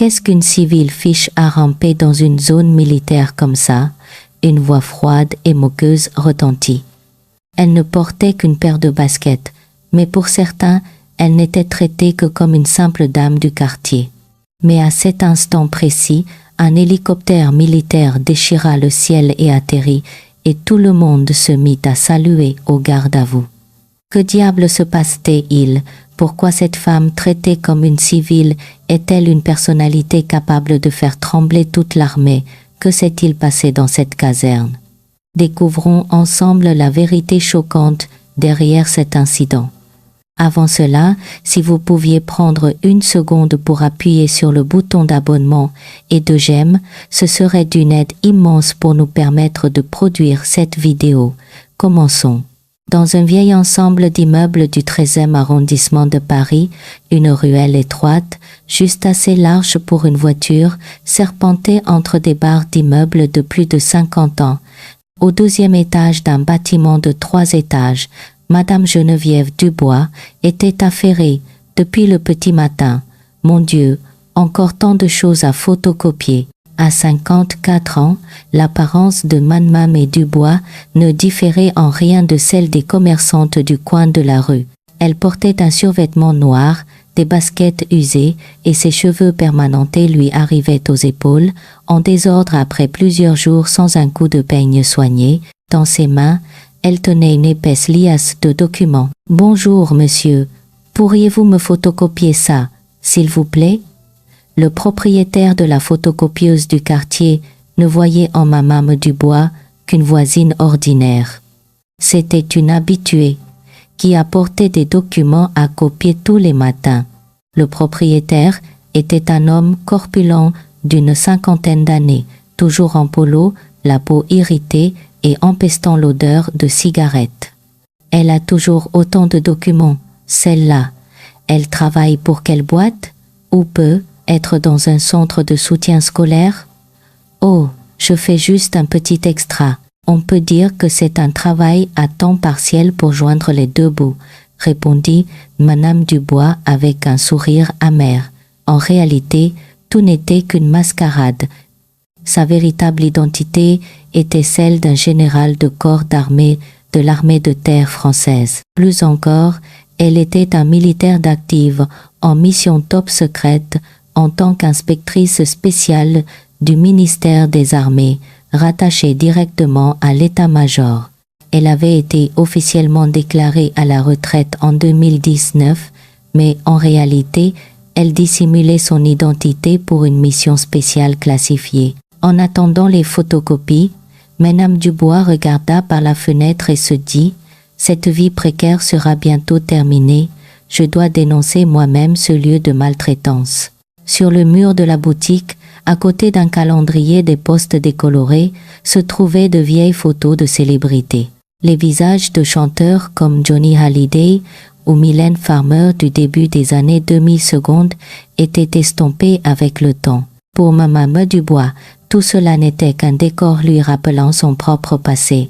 Qu'est-ce qu'une civile fiche à ramper dans une zone militaire comme ça? Une voix froide et moqueuse retentit. Elle ne portait qu'une paire de baskets, mais pour certains, elle n'était traitée que comme une simple dame du quartier. Mais à cet instant précis, un hélicoptère militaire déchira le ciel et atterrit, et tout le monde se mit à saluer au garde à vous. Que diable se passe-t-il? Pourquoi cette femme traitée comme une civile est-elle une personnalité capable de faire trembler toute l'armée? Que s'est-il passé dans cette caserne? Découvrons ensemble la vérité choquante derrière cet incident. Avant cela, si vous pouviez prendre une seconde pour appuyer sur le bouton d'abonnement et de j'aime, ce serait d'une aide immense pour nous permettre de produire cette vidéo. Commençons. Dans un vieil ensemble d'immeubles du 13e arrondissement de Paris, une ruelle étroite, juste assez large pour une voiture, serpentait entre des barres d'immeubles de plus de 50 ans. Au 12e étage d'un bâtiment de 3 étages, Madame Geneviève Dubois était affairée depuis le petit matin. Mon Dieu, encore tant de choses à photocopier. À 54 ans, l'apparence de Madame Dubois ne différait en rien de celle des commerçantes du coin de la rue. Elle portait un survêtement noir, des baskets usées et ses cheveux permanentés lui arrivaient aux épaules, en désordre après plusieurs jours sans un coup de peigne soigné. Dans ses mains, elle tenait une épaisse liasse de documents. « Bonjour, monsieur. Pourriez-vous me photocopier ça, s'il vous plaît ?» Le propriétaire de la photocopieuse du quartier ne voyait en Madame Dubois qu'une voisine ordinaire. C'était une habituée qui apportait des documents à copier tous les matins. Le propriétaire était un homme corpulent d'une 50aine d'années, toujours en polo, la peau irritée et empestant l'odeur de cigarette. Elle a toujours autant de documents, celle-là. Elle travaille pour quelle boîte? Ou peut être dans un centre de soutien scolaire? Oh, je fais juste un petit extra. On peut dire que c'est un travail à temps partiel pour joindre les deux bouts, répondit Madame Dubois avec un sourire amer. En réalité, tout n'était qu'une mascarade. Sa véritable identité était celle d'un général de corps d'armée de l'armée de terre française. Plus encore, elle était un militaire d'active en mission top secrète en tant qu'inspectrice spéciale du ministère des Armées, rattachée directement à l'état-major. Elle avait été officiellement déclarée à la retraite en 2019, mais en réalité, elle dissimulait son identité pour une mission spéciale classifiée. En attendant les photocopies, Madame Dubois regarda par la fenêtre et se dit « Cette vie précaire sera bientôt terminée, je dois dénoncer moi-même ce lieu de maltraitance. » Sur le mur de la boutique, à côté d'un calendrier des postes décolorés, se trouvaient de vieilles photos de célébrités. Les visages de chanteurs comme Johnny Hallyday ou Mylène Farmer du début des années 2000 secondes étaient estompés avec le temps. Pour Madame Dubois, tout cela n'était qu'un décor lui rappelant son propre passé.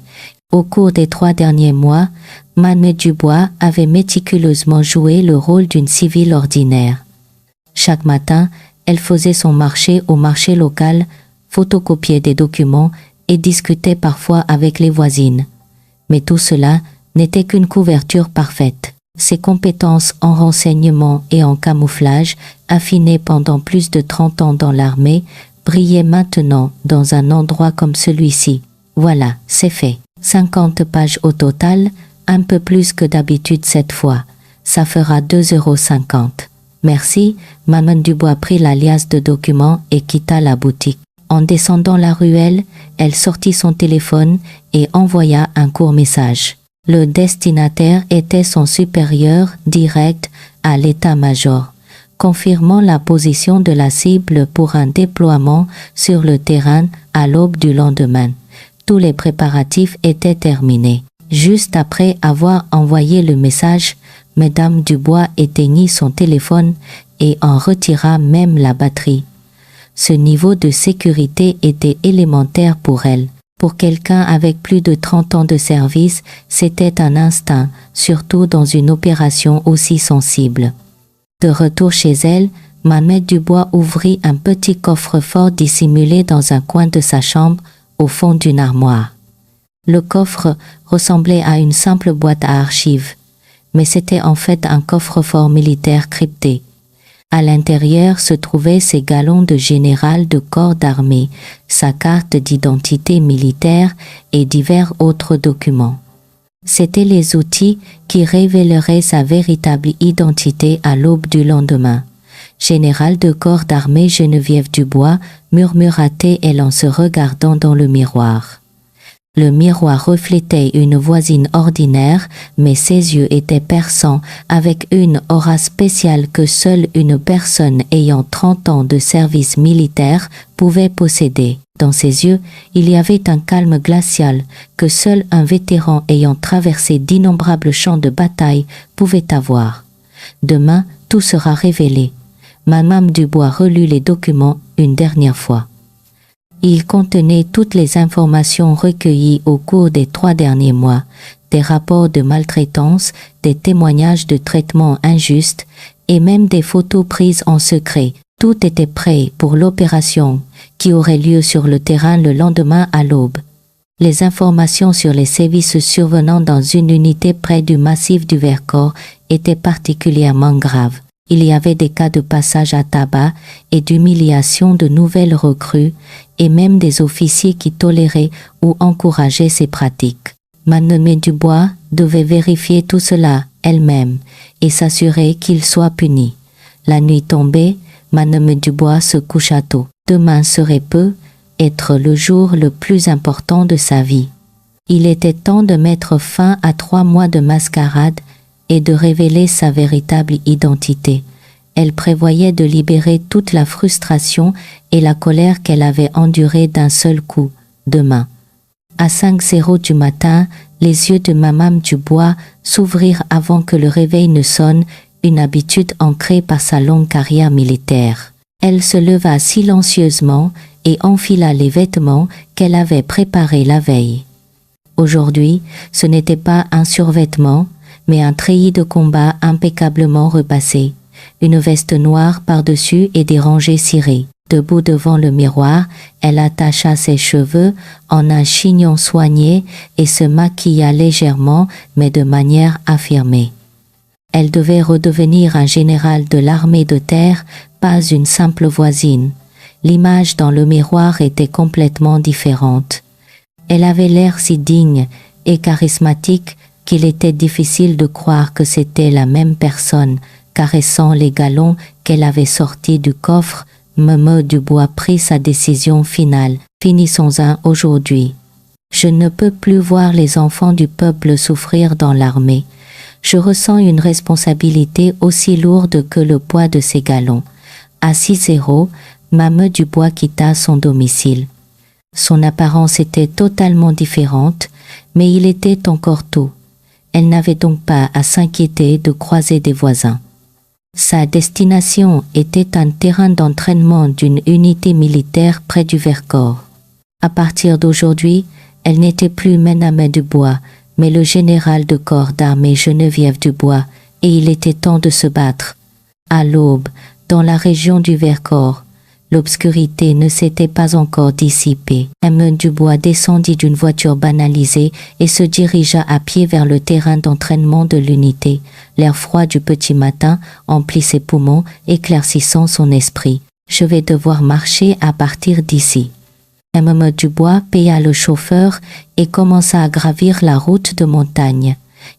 Au cours des 3 derniers mois, Madame Dubois avait méticuleusement joué le rôle d'une civile ordinaire. Chaque matin, elle faisait son marché au marché local, photocopiait des documents et discutait parfois avec les voisines. Mais tout cela n'était qu'une couverture parfaite. Ses compétences en renseignement et en camouflage, affinées pendant plus de 30 ans dans l'armée, brillaient maintenant dans un endroit comme celui-ci. Voilà, c'est fait. 50 pages au total, un peu plus que d'habitude cette fois. Ça fera 2,50 €. Merci, Madame Dubois prit la liasse de documents et quitta la boutique. En descendant la ruelle, elle sortit son téléphone et envoya un court message. Le destinataire était son supérieur direct à l'état-major, confirmant la position de la cible pour un déploiement sur le terrain à l'aube du lendemain. Tous les préparatifs étaient terminés. Juste après avoir envoyé le message, Madame Dubois éteignit son téléphone et en retira même la batterie. Ce niveau de sécurité était élémentaire pour elle. Pour quelqu'un avec plus de 30 ans de service, c'était un instinct, surtout dans une opération aussi sensible. De retour chez elle, Manette Dubois ouvrit un petit coffre-fort dissimulé dans un coin de sa chambre, au fond d'une armoire. Le coffre ressemblait à une simple boîte à archives, mais c'était en fait un coffre-fort militaire crypté. À l'intérieur se trouvaient ses galons de général de corps d'armée, sa carte d'identité militaire et divers autres documents. C'étaient les outils qui révéleraient sa véritable identité à l'aube du lendemain. Général de corps d'armée Geneviève Dubois, murmura-t-elle en se regardant dans le miroir. Le miroir reflétait une voisine ordinaire, mais ses yeux étaient perçants, avec une aura spéciale que seule une personne ayant 30 ans de service militaire pouvait posséder. Dans ses yeux, il y avait un calme glacial que seul un vétéran ayant traversé d'innombrables champs de bataille pouvait avoir. Demain, tout sera révélé. Madame Dubois relut les documents une dernière fois. Ils contenaient toutes les informations recueillies au cours des 3 derniers mois, des rapports de maltraitance, des témoignages de traitements injustes et même des photos prises en secret. Tout était prêt pour l'opération qui aurait lieu sur le terrain le lendemain à l'aube. Les informations sur les sévices survenant dans une unité près du massif du Vercors étaient particulièrement graves. Il y avait des cas de passage à tabac et d'humiliation de nouvelles recrues, et même des officiers qui toléraient ou encourageaient ces pratiques. Madame Dubois devait vérifier tout cela elle-même et s'assurer qu'il soit puni. La nuit tombée, Madame Dubois se coucha tôt. Demain serait être le jour le plus important de sa vie. Il était temps de mettre fin à 3 mois de mascarade et de révéler sa véritable identité. Elle prévoyait de libérer toute la frustration et la colère qu'elle avait endurée d'un seul coup, demain. À 5h du matin, les yeux de Madame Dubois s'ouvrirent avant que le réveil ne sonne, une habitude ancrée par sa longue carrière militaire. Elle se leva silencieusement et enfila les vêtements qu'elle avait préparés la veille. Aujourd'hui, ce n'était pas un survêtement, mais un treillis de combat impeccablement repassé, une veste noire par-dessus et des rangées cirées. Debout devant le miroir, elle attacha ses cheveux en un chignon soigné et se maquilla légèrement, mais de manière affirmée. Elle devait redevenir un général de l'armée de terre, pas une simple voisine. L'image dans le miroir était complètement différente. Elle avait l'air si digne et charismatique qu'il était difficile de croire que c'était la même personne, caressant les galons qu'elle avait sortis du coffre. Madame Dubois prit sa décision finale. Finissons-en aujourd'hui. Je ne peux plus voir les enfants du peuple souffrir dans l'armée. Je ressens une responsabilité aussi lourde que le poids de ces galons. À 6h, Madame Dubois quitta son domicile. Son apparence était totalement différente, mais il était encore tôt. Elle n'avait donc pas à s'inquiéter de croiser des voisins. Sa destination était un terrain d'entraînement d'une unité militaire près du Vercors. À partir d'aujourd'hui, elle n'était plus Madame Dubois, mais le général de corps d'armée Geneviève Dubois, et il était temps de se battre. À l'aube, dans la région du Vercors, l'obscurité ne s'était pas encore dissipée. Madame Dubois descendit d'une voiture banalisée et se dirigea à pied vers le terrain d'entraînement de l'unité. L'air froid du petit matin emplit ses poumons, éclaircissant son esprit. « Je vais devoir marcher à partir d'ici. » Madame Dubois paya le chauffeur et commença à gravir la route de montagne.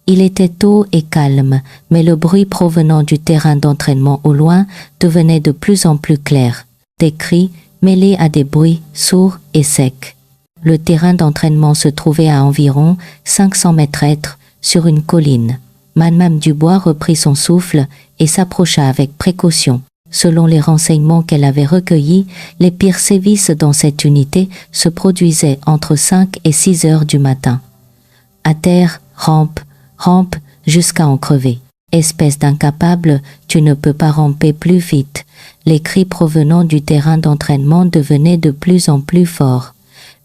Il était tôt et calme, mais le bruit provenant du terrain d'entraînement au loin devenait de plus en plus clair. Des cris mêlés à des bruits sourds et secs. Le terrain d'entraînement se trouvait à environ 500 mètres sur une colline. Madame Dubois reprit son souffle et s'approcha avec précaution. Selon les renseignements qu'elle avait recueillis, les pires sévices dans cette unité se produisaient entre 5 et 6 heures du matin. À terre, rampe, jusqu'à en crever. Espèce d'incapable, tu ne peux pas ramper plus vite. Les cris provenant du terrain d'entraînement devenaient de plus en plus forts.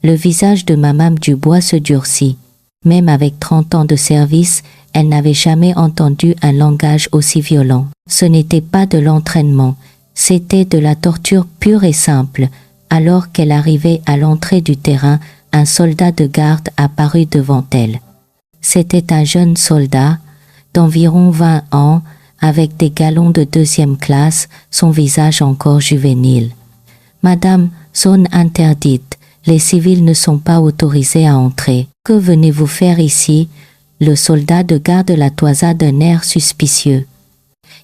Le visage de Madame Dubois se durcit. Même avec 30 ans de service, elle n'avait jamais entendu un langage aussi violent. Ce n'était pas de l'entraînement, C'était de la torture pure et simple. Alors qu'elle arrivait à l'entrée du terrain, un soldat de garde apparut devant elle. C'était un jeune soldat, d'environ 20 ans, avec des galons de 2e classe, son visage encore juvénile. « Madame, zone interdite, les civils ne sont pas autorisés à entrer. Que venez-vous faire ici ?» Le soldat de garde la toisa d'un air suspicieux.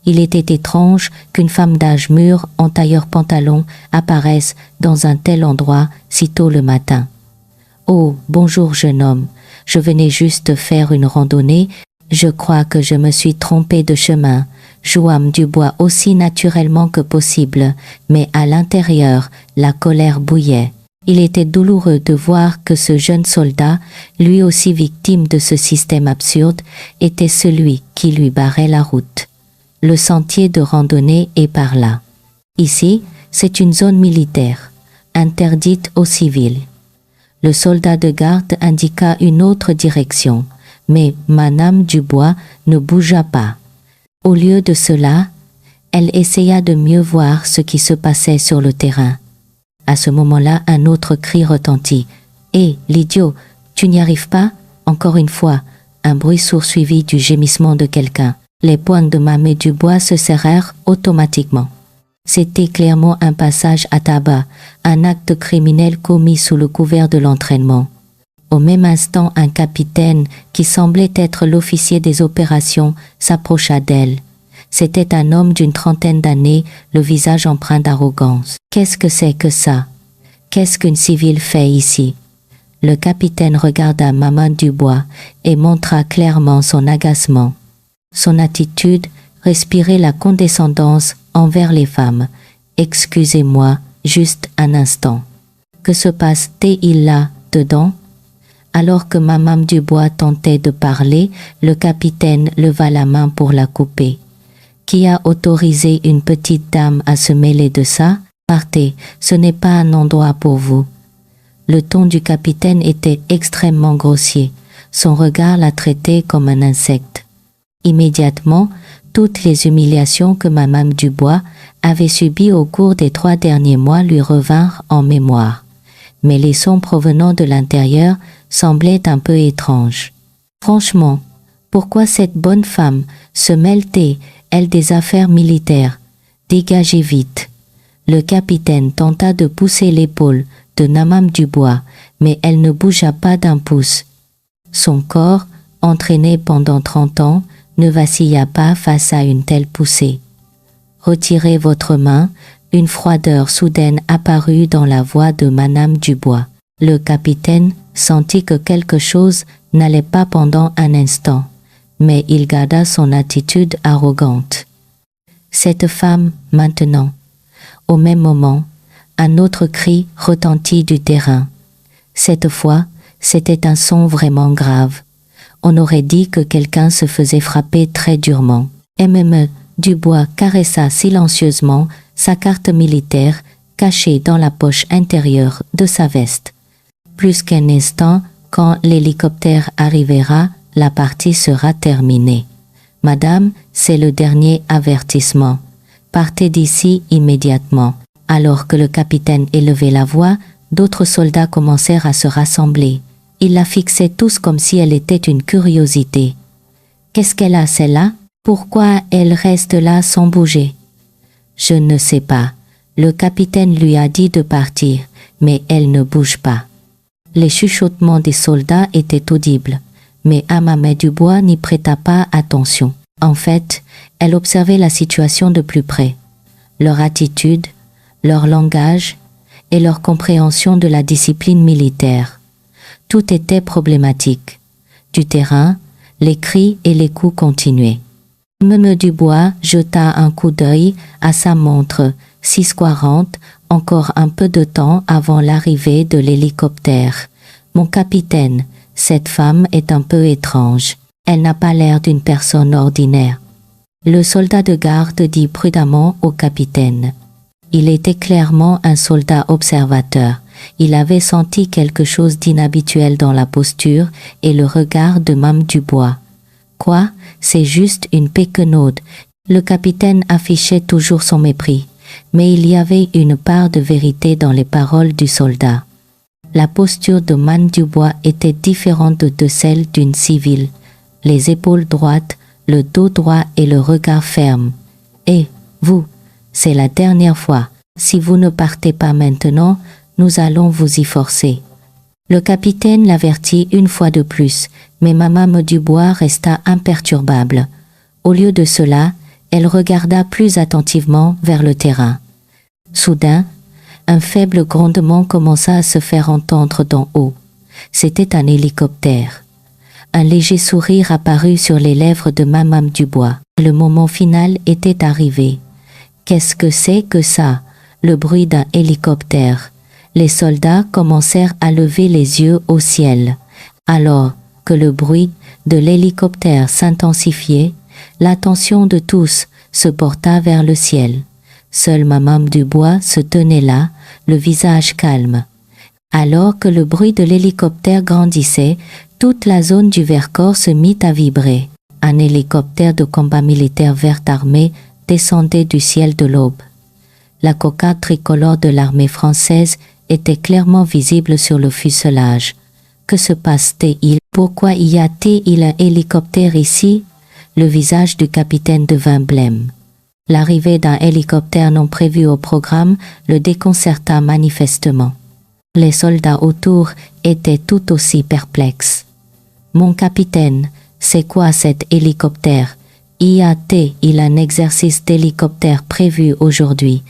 Il était étrange qu'une femme d'âge mûr, en tailleur-pantalon, apparaisse dans un tel endroit si tôt le matin. « Oh, bonjour jeune homme, je venais juste faire une randonnée. Je crois que je me suis trompé de chemin. » Jouâmes du bois aussi naturellement que possible, mais à l'intérieur, la colère bouillait. Il était douloureux de voir que ce jeune soldat, lui aussi victime de ce système absurde, était celui qui lui barrait la route. Le sentier de randonnée est par là. Ici, c'est une zone militaire, interdite aux civils. Le soldat de garde indiqua une autre direction, mais Madame Dubois ne bougea pas. Au lieu de cela, elle essaya de mieux voir ce qui se passait sur le terrain. À ce moment-là, un autre cri retentit. « Hé, l'idiot, tu n'y arrives pas ?» Encore une fois, un bruit sourd suivi du gémissement de quelqu'un. Les poings de Madame Dubois se serrèrent automatiquement. C'était clairement un passage à tabac, un acte criminel commis sous le couvert de l'entraînement. Au même instant, un capitaine, qui semblait être l'officier des opérations, s'approcha d'elle. C'était un homme d'une 30aine d'années, le visage empreint d'arrogance. « Qu'est-ce que c'est que ça? Qu'est-ce qu'une civile fait ici ?» Le capitaine regarda Madame Dubois et montra clairement son agacement. Son attitude respirait la condescendance envers les femmes. « Excusez-moi, juste un instant. Que se passe-t-il là, dedans ?» Alors que Madame Dubois tentait de parler, le capitaine leva la main pour la couper. « Qui a autorisé une petite dame à se mêler de ça? Partez, ce n'est pas un endroit pour vous. » Le ton du capitaine était extrêmement grossier. Son regard la traitait comme un insecte. Immédiatement, toutes les humiliations que Madame Dubois avait subies au cours des 3 derniers mois lui revinrent en mémoire. Mais les sons provenant de l'intérieur semblaient un peu étranges. Franchement, pourquoi cette bonne femme se mêle-t-elle des affaires militaires? Dégagez vite. Le capitaine tenta de pousser l'épaule de Madame Dubois, mais elle ne bougea pas d'un pouce. Son corps, entraîné pendant 30 ans, ne vacilla pas face à une telle poussée. Retirez votre main. Une froideur soudaine apparut dans la voix de Madame Dubois. Le capitaine sentit que quelque chose n'allait pas pendant un instant, mais il garda son attitude arrogante. Cette femme, maintenant. Au même moment, un autre cri retentit du terrain. Cette fois, c'était un son vraiment grave. On aurait dit que quelqu'un se faisait frapper très durement. Mme Dubois caressa silencieusement sa carte militaire cachée dans la poche intérieure de sa veste. Plus qu'un instant, quand l'hélicoptère arrivera, la partie sera terminée. « Madame, c'est le dernier avertissement. Partez d'ici immédiatement. » Alors que le capitaine élevait la voix, d'autres soldats commencèrent à se rassembler. Ils la fixaient tous comme si elle était une curiosité. « Qu'est-ce qu'elle a, celle-là? Pourquoi elle reste là sans bouger? » « Je ne sais pas. Le capitaine lui a dit de partir, mais elle ne bouge pas. » Les chuchotements des soldats étaient audibles, mais Madame Dubois n'y prêta pas attention. En fait, elle observait la situation de plus près. Leur attitude, leur langage et leur compréhension de la discipline militaire. Tout était problématique. Du terrain, les cris et les coups continuaient. Mme Dubois jeta un coup d'œil à sa montre, 6h40, encore un peu de temps avant l'arrivée de l'hélicoptère. « Mon capitaine, cette femme est un peu étrange. Elle n'a pas l'air d'une personne ordinaire. » Le soldat de garde dit prudemment au capitaine. Il était clairement un soldat observateur. Il avait senti quelque chose d'inhabituel dans la posture et le regard de Madame Dubois. « Quoi? C'est juste une péquenaude. » Le capitaine affichait toujours son mépris. mais il y avait une part de vérité dans les paroles du soldat. La posture de Man Dubois était différente de celle d'une civile, les épaules droites, le dos droit et le regard ferme. « Et, vous, c'est la dernière fois. Si vous ne partez pas maintenant, nous allons vous y forcer. » Le capitaine l'avertit une fois de plus, mais Madame Dubois resta imperturbable. Au lieu de cela, elle regarda plus attentivement vers le terrain. Soudain, un faible grondement commença à se faire entendre d'en haut. C'était un hélicoptère. Un léger sourire apparut sur les lèvres de Madame Dubois. Le moment final était arrivé. Qu'est-ce que c'est que ça? Le bruit d'un hélicoptère. Les soldats commencèrent à lever les yeux au ciel. Alors que le bruit de l'hélicoptère s'intensifiait, l'attention de tous se porta vers le ciel. Seule Madame Dubois se tenait là, le visage calme. Alors que le bruit de l'hélicoptère grandissait, toute la zone du Vercors se mit à vibrer. Un hélicoptère de combat militaire vert armé descendait du ciel de l'Aube. La cocarde tricolore de l'armée française était clairement visible sur le fuselage. Que se passe-t-il? Pourquoi y a-t-il un hélicoptère ici? Le visage du capitaine devint blême. L'arrivée d'un hélicoptère non prévu au programme le déconcerta manifestement. Les soldats autour étaient tout aussi perplexes. « Mon capitaine, c'est quoi cet hélicoptère? Y a-t-il un exercice d'hélicoptère prévu aujourd'hui ?»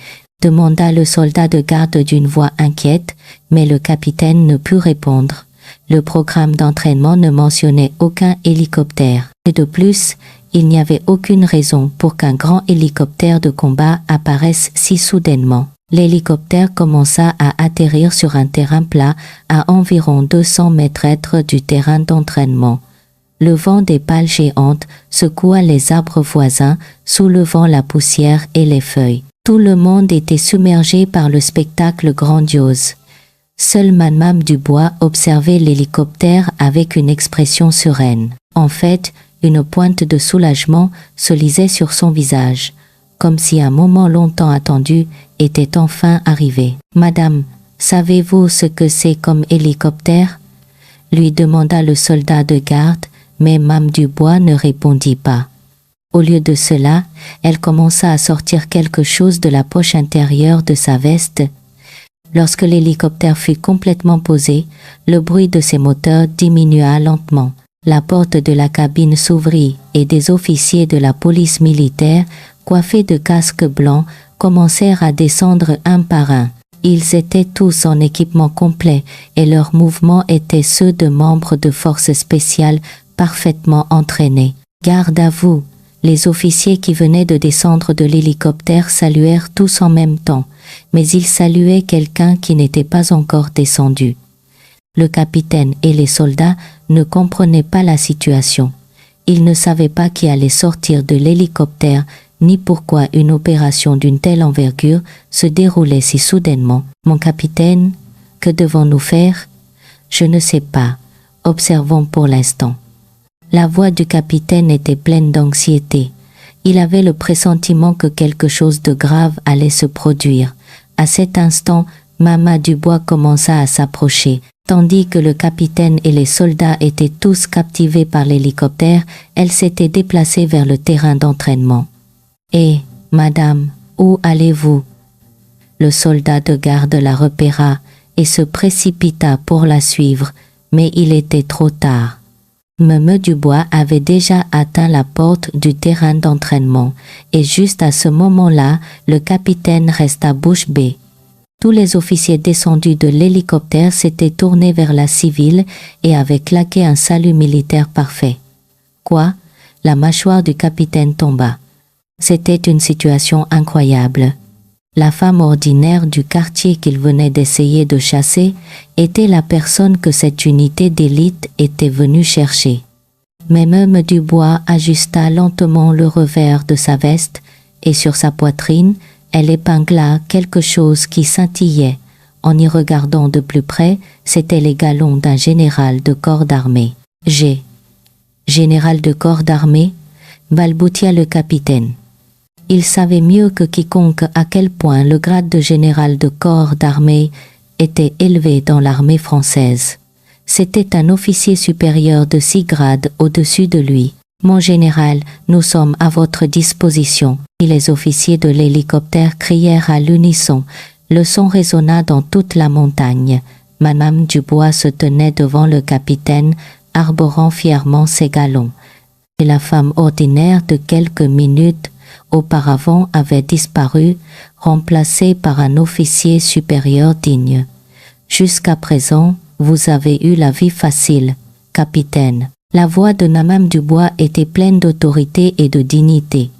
demanda le soldat de garde d'une voix inquiète, mais le capitaine ne put répondre. Le programme d'entraînement ne mentionnait aucun hélicoptère. Et de plus, il n'y avait aucune raison pour qu'un grand hélicoptère de combat apparaisse si soudainement. L'hélicoptère commença à atterrir sur un terrain plat à environ 200 mètres du terrain d'entraînement. Le vent des pales géantes secoua les arbres voisins, soulevant la poussière et les feuilles. Tout le monde était submergé par le spectacle grandiose. Seule Madame Dubois observait l'hélicoptère avec une expression sereine. En fait, une pointe de soulagement se lisait sur son visage, comme si un moment longtemps attendu était enfin arrivé. « Madame, savez-vous ce que c'est comme hélicoptère ?» lui demanda le soldat de garde, mais Madame Dubois ne répondit pas. Au lieu de cela, elle commença à sortir quelque chose de la poche intérieure de sa veste. Lorsque l'hélicoptère fut complètement posé, le bruit de ses moteurs diminua lentement. La porte de la cabine s'ouvrit et des officiers de la police militaire, coiffés de casques blancs, commencèrent à descendre un par un. Ils étaient tous en équipement complet et leurs mouvements étaient ceux de membres de forces spéciales parfaitement entraînés. « Garde à vous !» Les officiers qui venaient de descendre de l'hélicoptère saluèrent tous en même temps, mais ils saluaient quelqu'un qui n'était pas encore descendu. Le capitaine et les soldats ne comprenaient pas la situation. Ils ne savaient pas qui allait sortir de l'hélicoptère, ni pourquoi une opération d'une telle envergure se déroulait si soudainement. « Mon capitaine, que devons-nous faire ?»« Je ne sais pas. Observons pour l'instant. » La voix du capitaine était pleine d'anxiété. Il avait le pressentiment que quelque chose de grave allait se produire. À cet instant, Madame Dubois commença à s'approcher. Tandis que le capitaine et les soldats étaient tous captivés par l'hélicoptère, elle s'était déplacée vers le terrain d'entraînement. « Eh, madame, où allez-vous » Le soldat de garde la repéra et se précipita pour la suivre, mais il était trop tard. Madame Dubois avait déjà atteint la porte du terrain d'entraînement, et juste à ce moment-là, le capitaine resta bouche bée. Tous les officiers descendus de l'hélicoptère s'étaient tournés vers la civile et avaient claqué un salut militaire parfait. Quoi? La mâchoire du capitaine tomba. C'était une situation incroyable. La femme ordinaire du quartier qu'il venait d'essayer de chasser était la personne que cette unité d'élite était venue chercher. Mais Madame Dubois ajusta lentement le revers de sa veste et sur sa poitrine, elle épingla quelque chose qui scintillait. En y regardant de plus près, c'étaient les galons d'un général de corps d'armée. « Général de corps d'armée ?» balbutia le capitaine. Il savait mieux que quiconque à quel point le grade de général de corps d'armée était élevé dans l'armée française. C'était un officier supérieur de 6 grades au-dessus de lui. « Mon général, nous sommes à votre disposition. » Et les officiers de l'hélicoptère crièrent à l'unisson. Le son résonna dans toute la montagne. Madame Dubois se tenait devant le capitaine, arborant fièrement ses galons. Et la femme ordinaire de quelques minutes auparavant avait disparu, remplacée par un officier supérieur digne. « Jusqu'à présent, vous avez eu la vie facile, capitaine. » La voix de Madame Dubois était pleine d'autorité et de dignité.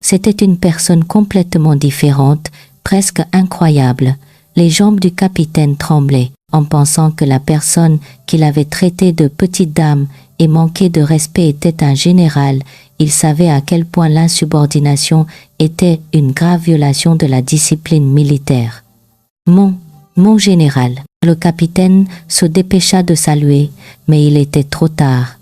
C'était une personne complètement différente, presque incroyable. Les jambes du capitaine tremblaient, en pensant que la personne qu'il avait traitée de petite dame et manqué de respect était un général. Il savait à quel point l'insubordination était une grave violation de la discipline militaire. Mon général. Le capitaine se dépêcha de saluer, mais il était trop tard.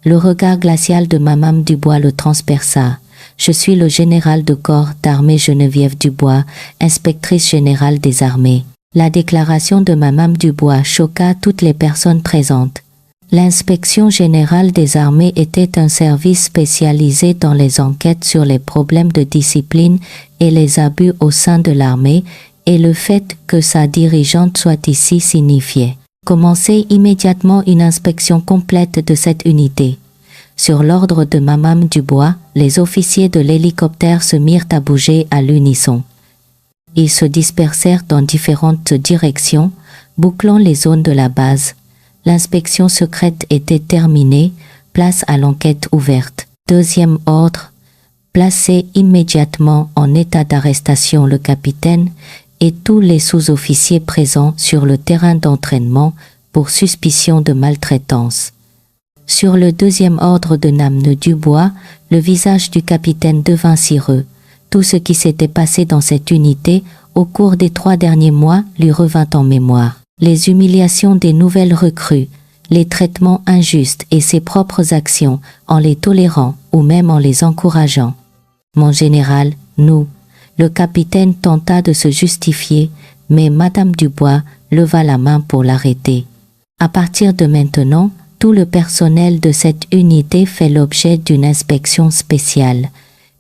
Le regard glacial de Madame Dubois le transperça. « Je suis le général de corps d'armée Geneviève Dubois, inspectrice générale des armées. » La déclaration de Madame Dubois choqua toutes les personnes présentes. L'inspection générale des armées était un service spécialisé dans les enquêtes sur les problèmes de discipline et les abus au sein de l'armée, et le fait que sa dirigeante soit ici signifiait commencer immédiatement une inspection complète de cette unité. Sur l'ordre de Madame Dubois, les officiers de l'hélicoptère se mirent à bouger à l'unisson. Ils se dispersèrent dans différentes directions, bouclant les zones de la base. L'inspection secrète était terminée, place à l'enquête ouverte. Deuxième ordre, placer immédiatement en état d'arrestation le capitaine et tous les sous-officiers présents sur le terrain d'entraînement pour suspicion de maltraitance. Sur le deuxième ordre de Madame Dubois, le visage du capitaine devint cireux. Tout ce qui s'était passé dans cette unité au cours des 3 derniers mois lui revint en mémoire. Les humiliations des nouvelles recrues, les traitements injustes et ses propres actions en les tolérant ou même en les encourageant. « Mon général, nous » Le capitaine tenta de se justifier, mais Madame Dubois leva la main pour l'arrêter. « À partir de maintenant, tout le personnel de cette unité fait l'objet d'une inspection spéciale.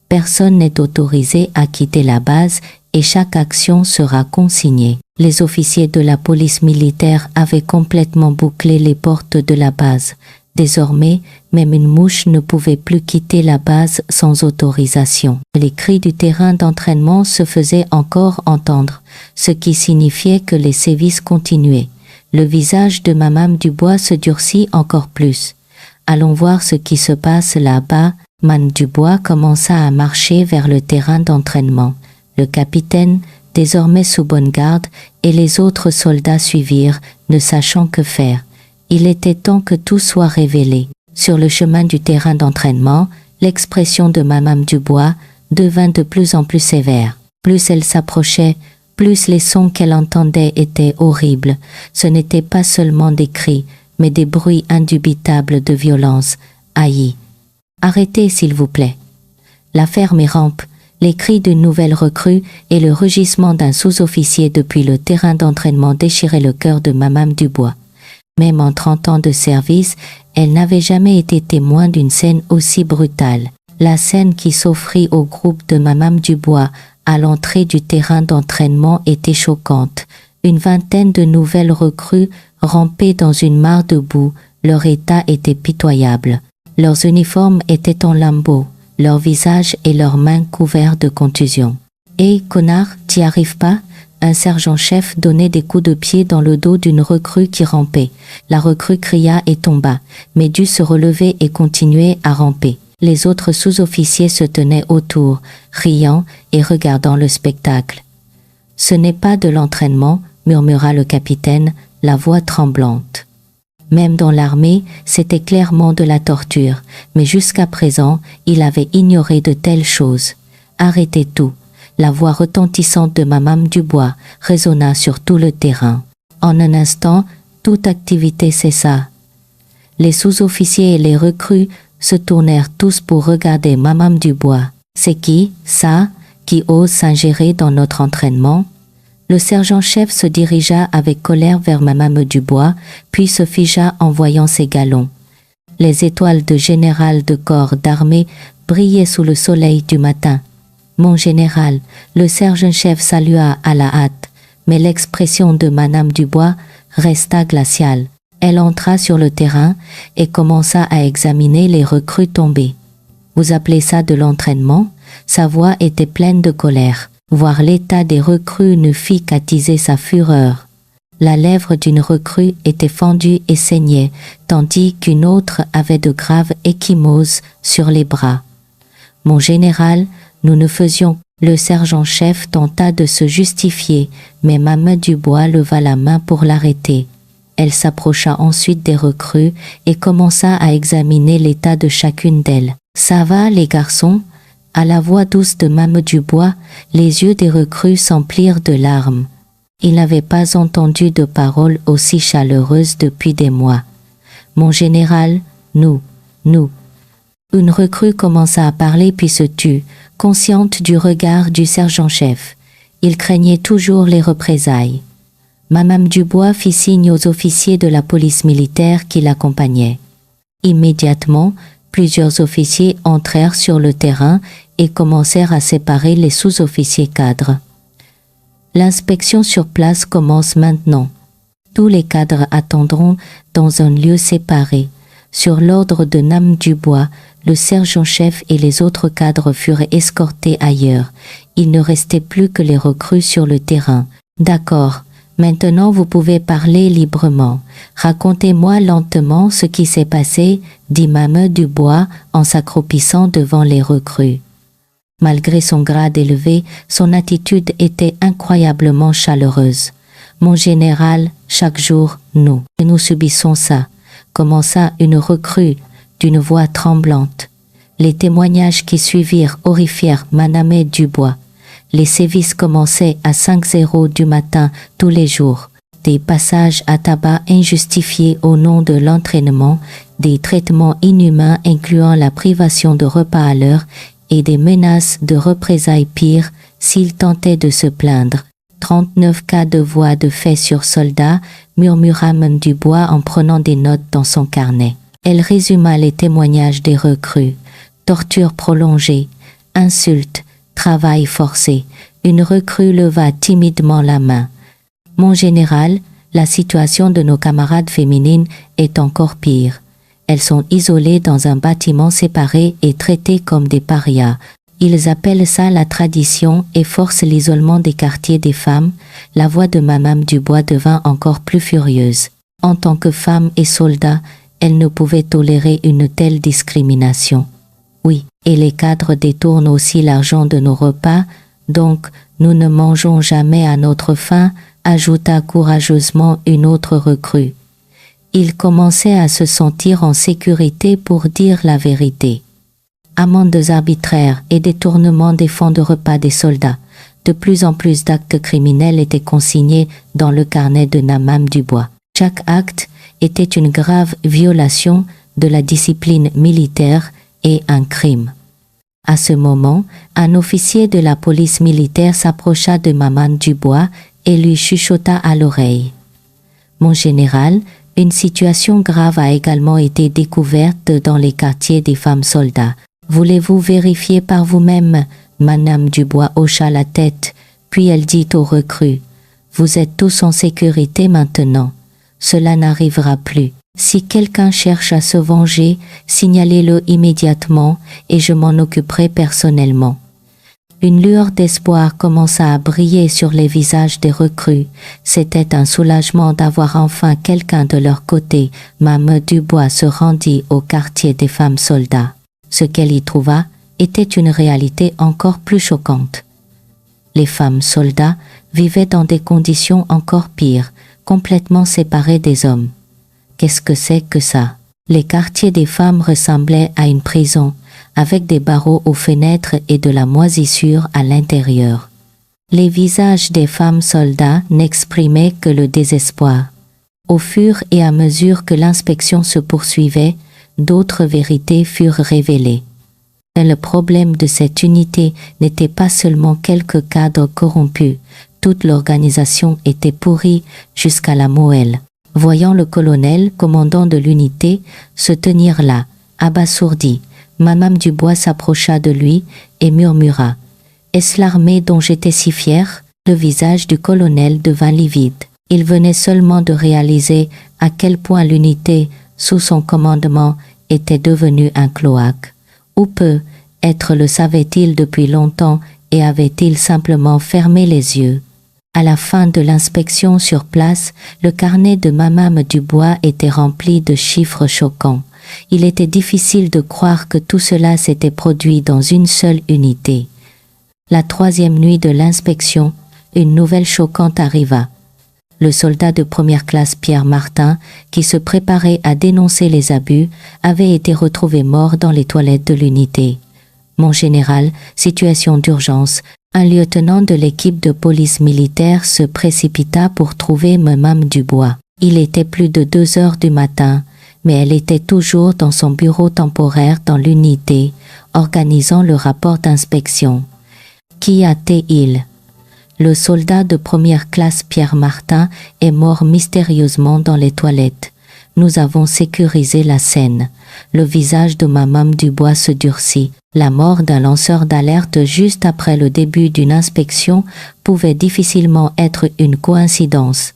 Personne n'est autorisé à quitter la base et chaque action sera consignée. » Les officiers de la police militaire avaient complètement bouclé les portes de la base. Désormais, même une mouche ne pouvait plus quitter la base sans autorisation. Les cris du terrain d'entraînement se faisaient encore entendre, ce qui signifiait que les sévices continuaient. Le visage de Madame Dubois se durcit encore plus. « Allons voir ce qui se passe là-bas. » Madame Dubois commença à marcher vers le terrain d'entraînement. Le capitaine, désormais sous bonne garde, et les autres soldats suivirent, ne sachant que faire. Il était temps que tout soit révélé. Sur le chemin du terrain d'entraînement, l'expression de Madame Dubois devint de plus en plus sévère. Plus elle s'approchait, plus les sons qu'elle entendait étaient horribles. Ce n'étaient pas seulement des cris, mais des bruits indubitables de violence. Haï. « Arrêtez, s'il vous plaît. » La ferme et rampe, les cris d'une nouvelle recrue et le rugissement d'un sous-officier depuis le terrain d'entraînement déchiraient le cœur de Madame Dubois. Même en 30 ans de service, elle n'avait jamais été témoin d'une scène aussi brutale. La scène qui s'offrit au groupe de Madame Dubois à l'entrée du terrain d'entraînement était choquante. Une vingtaine de nouvelles recrues rampaient dans une mare de boue. Leur état était pitoyable. Leurs uniformes étaient en lambeaux, leurs visages et leurs mains couverts de contusions. « Hé, connard, t'y arrives pas ?» Un sergent-chef donnait des coups de pied dans le dos d'une recrue qui rampait. La recrue cria et tomba, mais dut se relever et continuer à ramper. Les autres sous-officiers se tenaient autour, riant et regardant le spectacle. « Ce n'est pas de l'entraînement, » murmura le capitaine, la voix tremblante. Même dans l'armée, c'était clairement de la torture, mais jusqu'à présent, il avait ignoré de telles choses. « Arrêtez tout !» La voix retentissante de Madame Dubois résonna sur tout le terrain. En un instant, toute activité cessa. Les sous-officiers et les recrues se tournèrent tous pour regarder Madame Dubois. C'est qui, ça, qui ose s'ingérer dans notre entraînement? Le sergent-chef se dirigea avec colère vers Madame Dubois, puis se figea en voyant ses galons. Les étoiles de général de corps d'armée brillaient sous le soleil du matin. Mon général, le sergent-chef salua à la hâte, mais l'expression de Madame Dubois resta glaciale. Elle entra sur le terrain et commença à examiner les recrues tombées. Vous appelez ça de l'entraînement? Sa voix était pleine de colère. Voir l'état des recrues ne fit qu'attiser sa fureur. La lèvre d'une recrue était fendue et saignait, tandis qu'une autre avait de graves ecchymoses sur les bras. Mon général, nous ne faisions. Le sergent-chef tenta de se justifier, mais Madame Dubois leva la main pour l'arrêter. Elle s'approcha ensuite des recrues et commença à examiner l'état de chacune d'elles. « Ça va, les garçons ?» À la voix douce de Madame Dubois, les yeux des recrues s'emplirent de larmes. Il n'avait pas entendu de paroles aussi chaleureuses depuis des mois. « Mon général, nous. » Une recrue commença à parler puis se tut, consciente du regard du sergent-chef. Il craignait toujours les représailles. Madame Dubois fit signe aux officiers de la police militaire qui l'accompagnaient. Immédiatement, plusieurs officiers entrèrent sur le terrain et commencèrent à séparer les sous-officiers cadres. L'inspection sur place commence maintenant. Tous les cadres attendront dans un lieu séparé. Sur l'ordre de Madame Dubois, le sergent-chef et les autres cadres furent escortés ailleurs. Il ne restait plus que les recrues sur le terrain. D'accord. Maintenant vous pouvez parler librement. Racontez-moi lentement ce qui s'est passé, dit Madame Dubois en s'accroupissant devant les recrues. Malgré son grade élevé, son attitude était incroyablement chaleureuse. Mon général, chaque jour, nous subissons ça, commença une recrue d'une voix tremblante. Les témoignages qui suivirent horrifièrent Madame Dubois. Les sévices commençaient à 5h du matin tous les jours. Des passages à tabac injustifiés au nom de l'entraînement, des traitements inhumains incluant la privation de repas à l'heure et des menaces de représailles pires s'il tentait de se plaindre. 39 cas de voix de fait sur soldats, murmura Madame Dubois en prenant des notes dans son carnet. Elle résuma les témoignages des recrues. Tortures prolongées, insultes, travail forcé. Une recrue leva timidement la main. « Mon général, la situation de nos camarades féminines est encore pire. Elles sont isolées dans un bâtiment séparé et traitées comme des parias. Ils appellent ça la tradition et forcent l'isolement des quartiers des femmes. » La voix de Madame Dubois devint encore plus furieuse. En tant que femme et soldat, elle ne pouvait tolérer une telle discrimination. Oui, et les cadres détournent aussi l'argent de nos repas, donc nous ne mangeons jamais à notre faim, ajouta courageusement une autre recrue. Il commençait à se sentir en sécurité pour dire la vérité. Amendes arbitraires et détournement des fonds de repas des soldats. De plus en plus d'actes criminels étaient consignés dans le carnet de Madame Dubois. Chaque acte était une grave violation de la discipline militaire et un crime. À ce moment, un officier de la police militaire s'approcha de Madame Dubois et lui chuchota à l'oreille. « Mon général, une situation grave a également été découverte dans les quartiers des femmes soldats. Voulez-vous vérifier par vous-même » Madame Dubois hocha la tête, puis elle dit aux recrues « Vous êtes tous en sécurité maintenant. Cela n'arrivera plus. Si quelqu'un cherche à se venger, signalez-le immédiatement et je m'en occuperai personnellement. » Une lueur d'espoir commença à briller sur les visages des recrues. C'était un soulagement d'avoir enfin quelqu'un de leur côté. Madame Dubois se rendit au quartier des femmes soldats. Ce qu'elle y trouva était une réalité encore plus choquante. Les femmes soldats vivaient dans des conditions encore pires, complètement séparées des hommes. Qu'est-ce que c'est que ça? Les quartiers des femmes ressemblaient à une prison, avec des barreaux aux fenêtres et de la moisissure à l'intérieur. Les visages des femmes soldats n'exprimaient que le désespoir. Au fur et à mesure que l'inspection se poursuivait, d'autres vérités furent révélées. Mais le problème de cette unité n'était pas seulement quelques cadres corrompus, toute l'organisation était pourrie jusqu'à la moelle. Voyant le colonel, commandant de l'unité, se tenir là, abasourdi, Madame Dubois s'approcha de lui et murmura « Est-ce l'armée dont j'étais si fière ?» Le visage du colonel devint livide. Il venait seulement de réaliser à quel point l'unité, sous son commandement, était devenue un cloaque. Ou peut-être le savait-il depuis longtemps et avait-il simplement fermé les yeux. À la fin de l'inspection sur place, le carnet de Madame Dubois était rempli de chiffres choquants. Il était difficile de croire que tout cela s'était produit dans une seule unité. La 3e nuit de l'inspection, une nouvelle choquante arriva. Le soldat de première classe Pierre Martin, qui se préparait à dénoncer les abus, avait été retrouvé mort dans les toilettes de l'unité. Mon général, situation d'urgence, un lieutenant de l'équipe de police militaire se précipita pour trouver Madame Dubois. Il était plus de 2 heures du matin, mais elle était toujours dans son bureau temporaire dans l'unité, organisant le rapport d'inspection. Qu'y a-t-il ? Le soldat de première classe Pierre Martin est mort mystérieusement dans les toilettes. Nous avons sécurisé la scène. Le visage de Madame Dubois se durcit. La mort d'un lanceur d'alerte juste après le début d'une inspection pouvait difficilement être une coïncidence.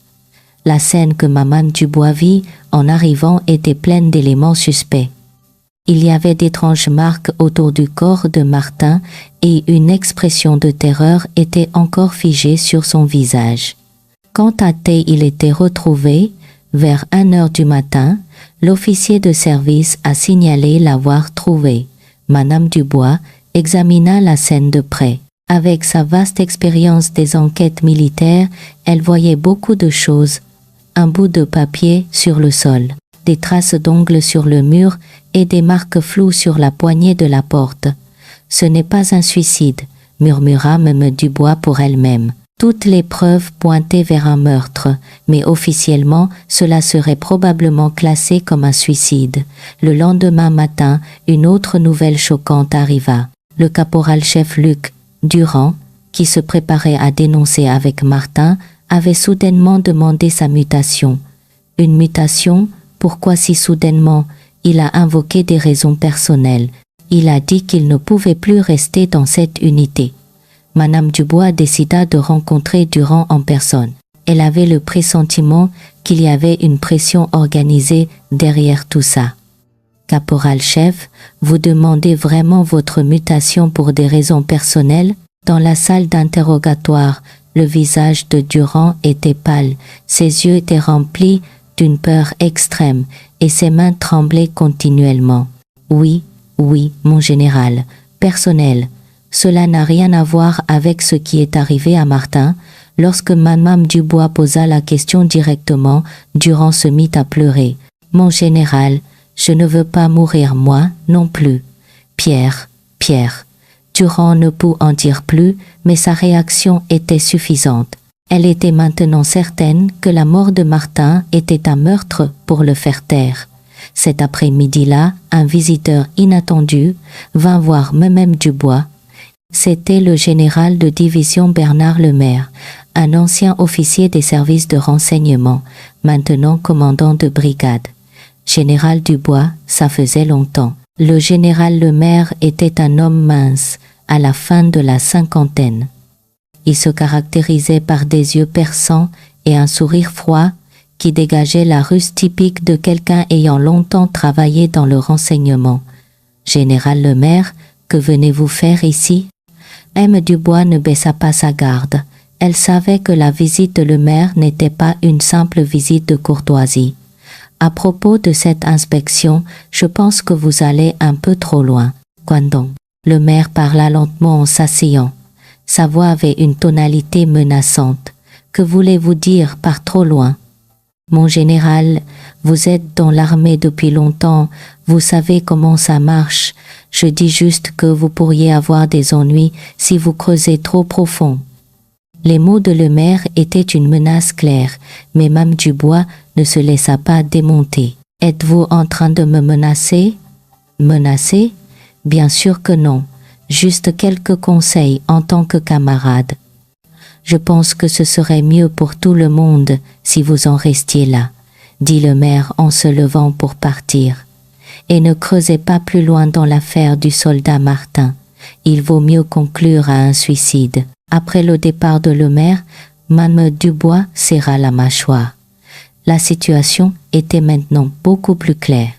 La scène que Madame Dubois vit en arrivant était pleine d'éléments suspects. Il y avait d'étranges marques autour du corps de Martin et une expression de terreur était encore figée sur son visage. Quand a-t-il été retrouvé, vers 1 heure du matin, l'officier de service a signalé l'avoir trouvé. Madame Dubois examina la scène de près. Avec sa vaste expérience des enquêtes militaires, elle voyait beaucoup de choses. Un bout de papier sur le sol, des traces d'ongles sur le mur et des marques floues sur la poignée de la porte. « Ce n'est pas un suicide », murmura Madame Dubois pour elle-même. Toutes les preuves pointaient vers un meurtre, mais officiellement, cela serait probablement classé comme un suicide. Le lendemain matin, une autre nouvelle choquante arriva. Le caporal-chef Luc Durand, qui se préparait à dénoncer avec Martin, avait soudainement demandé sa mutation. Une mutation? Pourquoi si soudainement? Il a invoqué des raisons personnelles. Il a dit qu'il ne pouvait plus rester dans cette unité. Madame Dubois décida de rencontrer Durand en personne. Elle avait le pressentiment qu'il y avait une pression organisée derrière tout ça. Caporal-chef, vous demandez vraiment votre mutation pour des raisons personnelles? Dans la salle d'interrogatoire, le visage de Durand était pâle, ses yeux étaient remplis d'une peur extrême et ses mains tremblaient continuellement. Oui, mon général, personnel. Cela n'a rien à voir avec ce qui est arrivé à Martin. Lorsque Madame Dubois posa la question directement, Durand se mit à pleurer. Mon général, je ne veux pas mourir moi non plus. Pierre. Durand ne put en dire plus, mais sa réaction était suffisante. Elle était maintenant certaine que la mort de Martin était un meurtre pour le faire taire. Cet après-midi-là, un visiteur inattendu vint voir Madame Dubois. C'était le général de division Bernard Lemaire, un ancien officier des services de renseignement, maintenant commandant de brigade. Général Dubois, ça faisait longtemps. Le général Lemaire était un homme mince, à la fin de la cinquantaine. Il se caractérisait par des yeux perçants et un sourire froid qui dégageait la ruse typique de quelqu'un ayant longtemps travaillé dans le renseignement. « Général Lemaire, que venez-vous faire ici ?» Madame Dubois ne baissa pas sa garde. Elle savait que la visite de Lemaire n'était pas une simple visite de courtoisie. « À propos de cette inspection, je pense que vous allez un peu trop loin. »« Quoi donc ?» Lemaire parla lentement en s'asseyant. Sa voix avait une tonalité menaçante. « Que voulez-vous dire par trop loin ?»« Mon général, vous êtes dans l'armée depuis longtemps, vous savez comment ça marche. Je dis juste que vous pourriez avoir des ennuis si vous creusez trop profond. » Les mots de Lemaire étaient une menace claire, mais Madame Dubois ne se laissa pas démonter. « Êtes-vous en train de me menacer ?»« Menacer ?» Bien sûr que non, juste quelques conseils en tant que camarade. Je pense que ce serait mieux pour tout le monde si vous en restiez là, dit le maire en se levant pour partir. Et ne creusez pas plus loin dans l'affaire du soldat Martin. Il vaut mieux conclure à un suicide. Après le départ de le maire, Mme Dubois serra la mâchoire. La situation était maintenant beaucoup plus claire.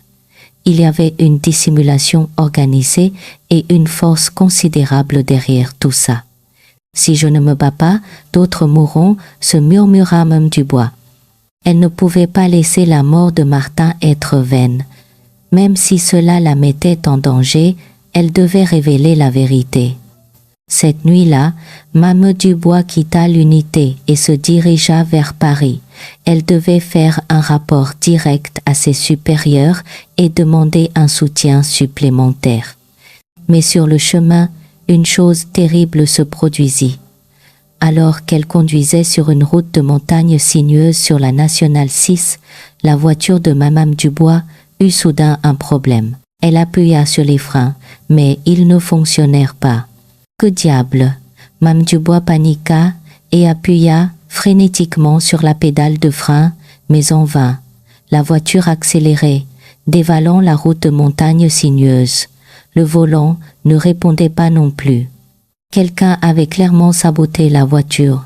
Il y avait une dissimulation organisée et une force considérable derrière tout ça. Si je ne me bats pas, d'autres mourront, se murmura Mme Dubois. Elle ne pouvait pas laisser la mort de Martin être vaine. Même si cela la mettait en danger, elle devait révéler la vérité. Cette nuit-là, Mme Dubois quitta l'unité et se dirigea vers Paris. Elle devait faire un rapport direct à ses supérieurs et demander un soutien supplémentaire. Mais sur le chemin, une chose terrible se produisit. Alors qu'elle conduisait sur une route de montagne sinueuse sur la Nationale 6, la voiture de Mme Dubois eut soudain un problème. Elle appuya sur les freins, mais ils ne fonctionnèrent pas. Que diable! Mme Dubois paniqua et appuya frénétiquement sur la pédale de frein, mais en vain. La voiture accélérait, dévalant la route de montagne sinueuse. Le volant ne répondait pas non plus. Quelqu'un avait clairement saboté la voiture.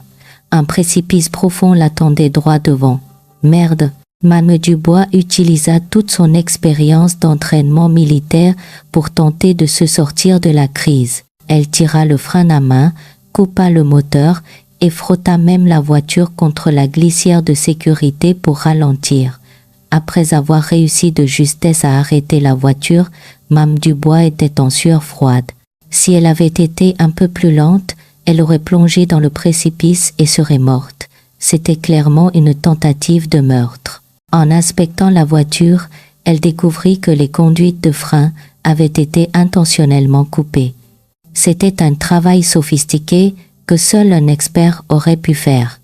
Un précipice profond l'attendait droit devant. Merde! Mme Dubois utilisa toute son expérience d'entraînement militaire pour tenter de se sortir de la crise. Elle tira le frein à main, coupa le moteur et frotta même la voiture contre la glissière de sécurité pour ralentir. Après avoir réussi de justesse à arrêter la voiture, Mme Dubois était en sueur froide. Si elle avait été un peu plus lente, elle aurait plongé dans le précipice et serait morte. C'était clairement une tentative de meurtre. En inspectant la voiture, elle découvrit que les conduites de frein avaient été intentionnellement coupées. C'était un travail sophistiqué que seul un expert aurait pu faire.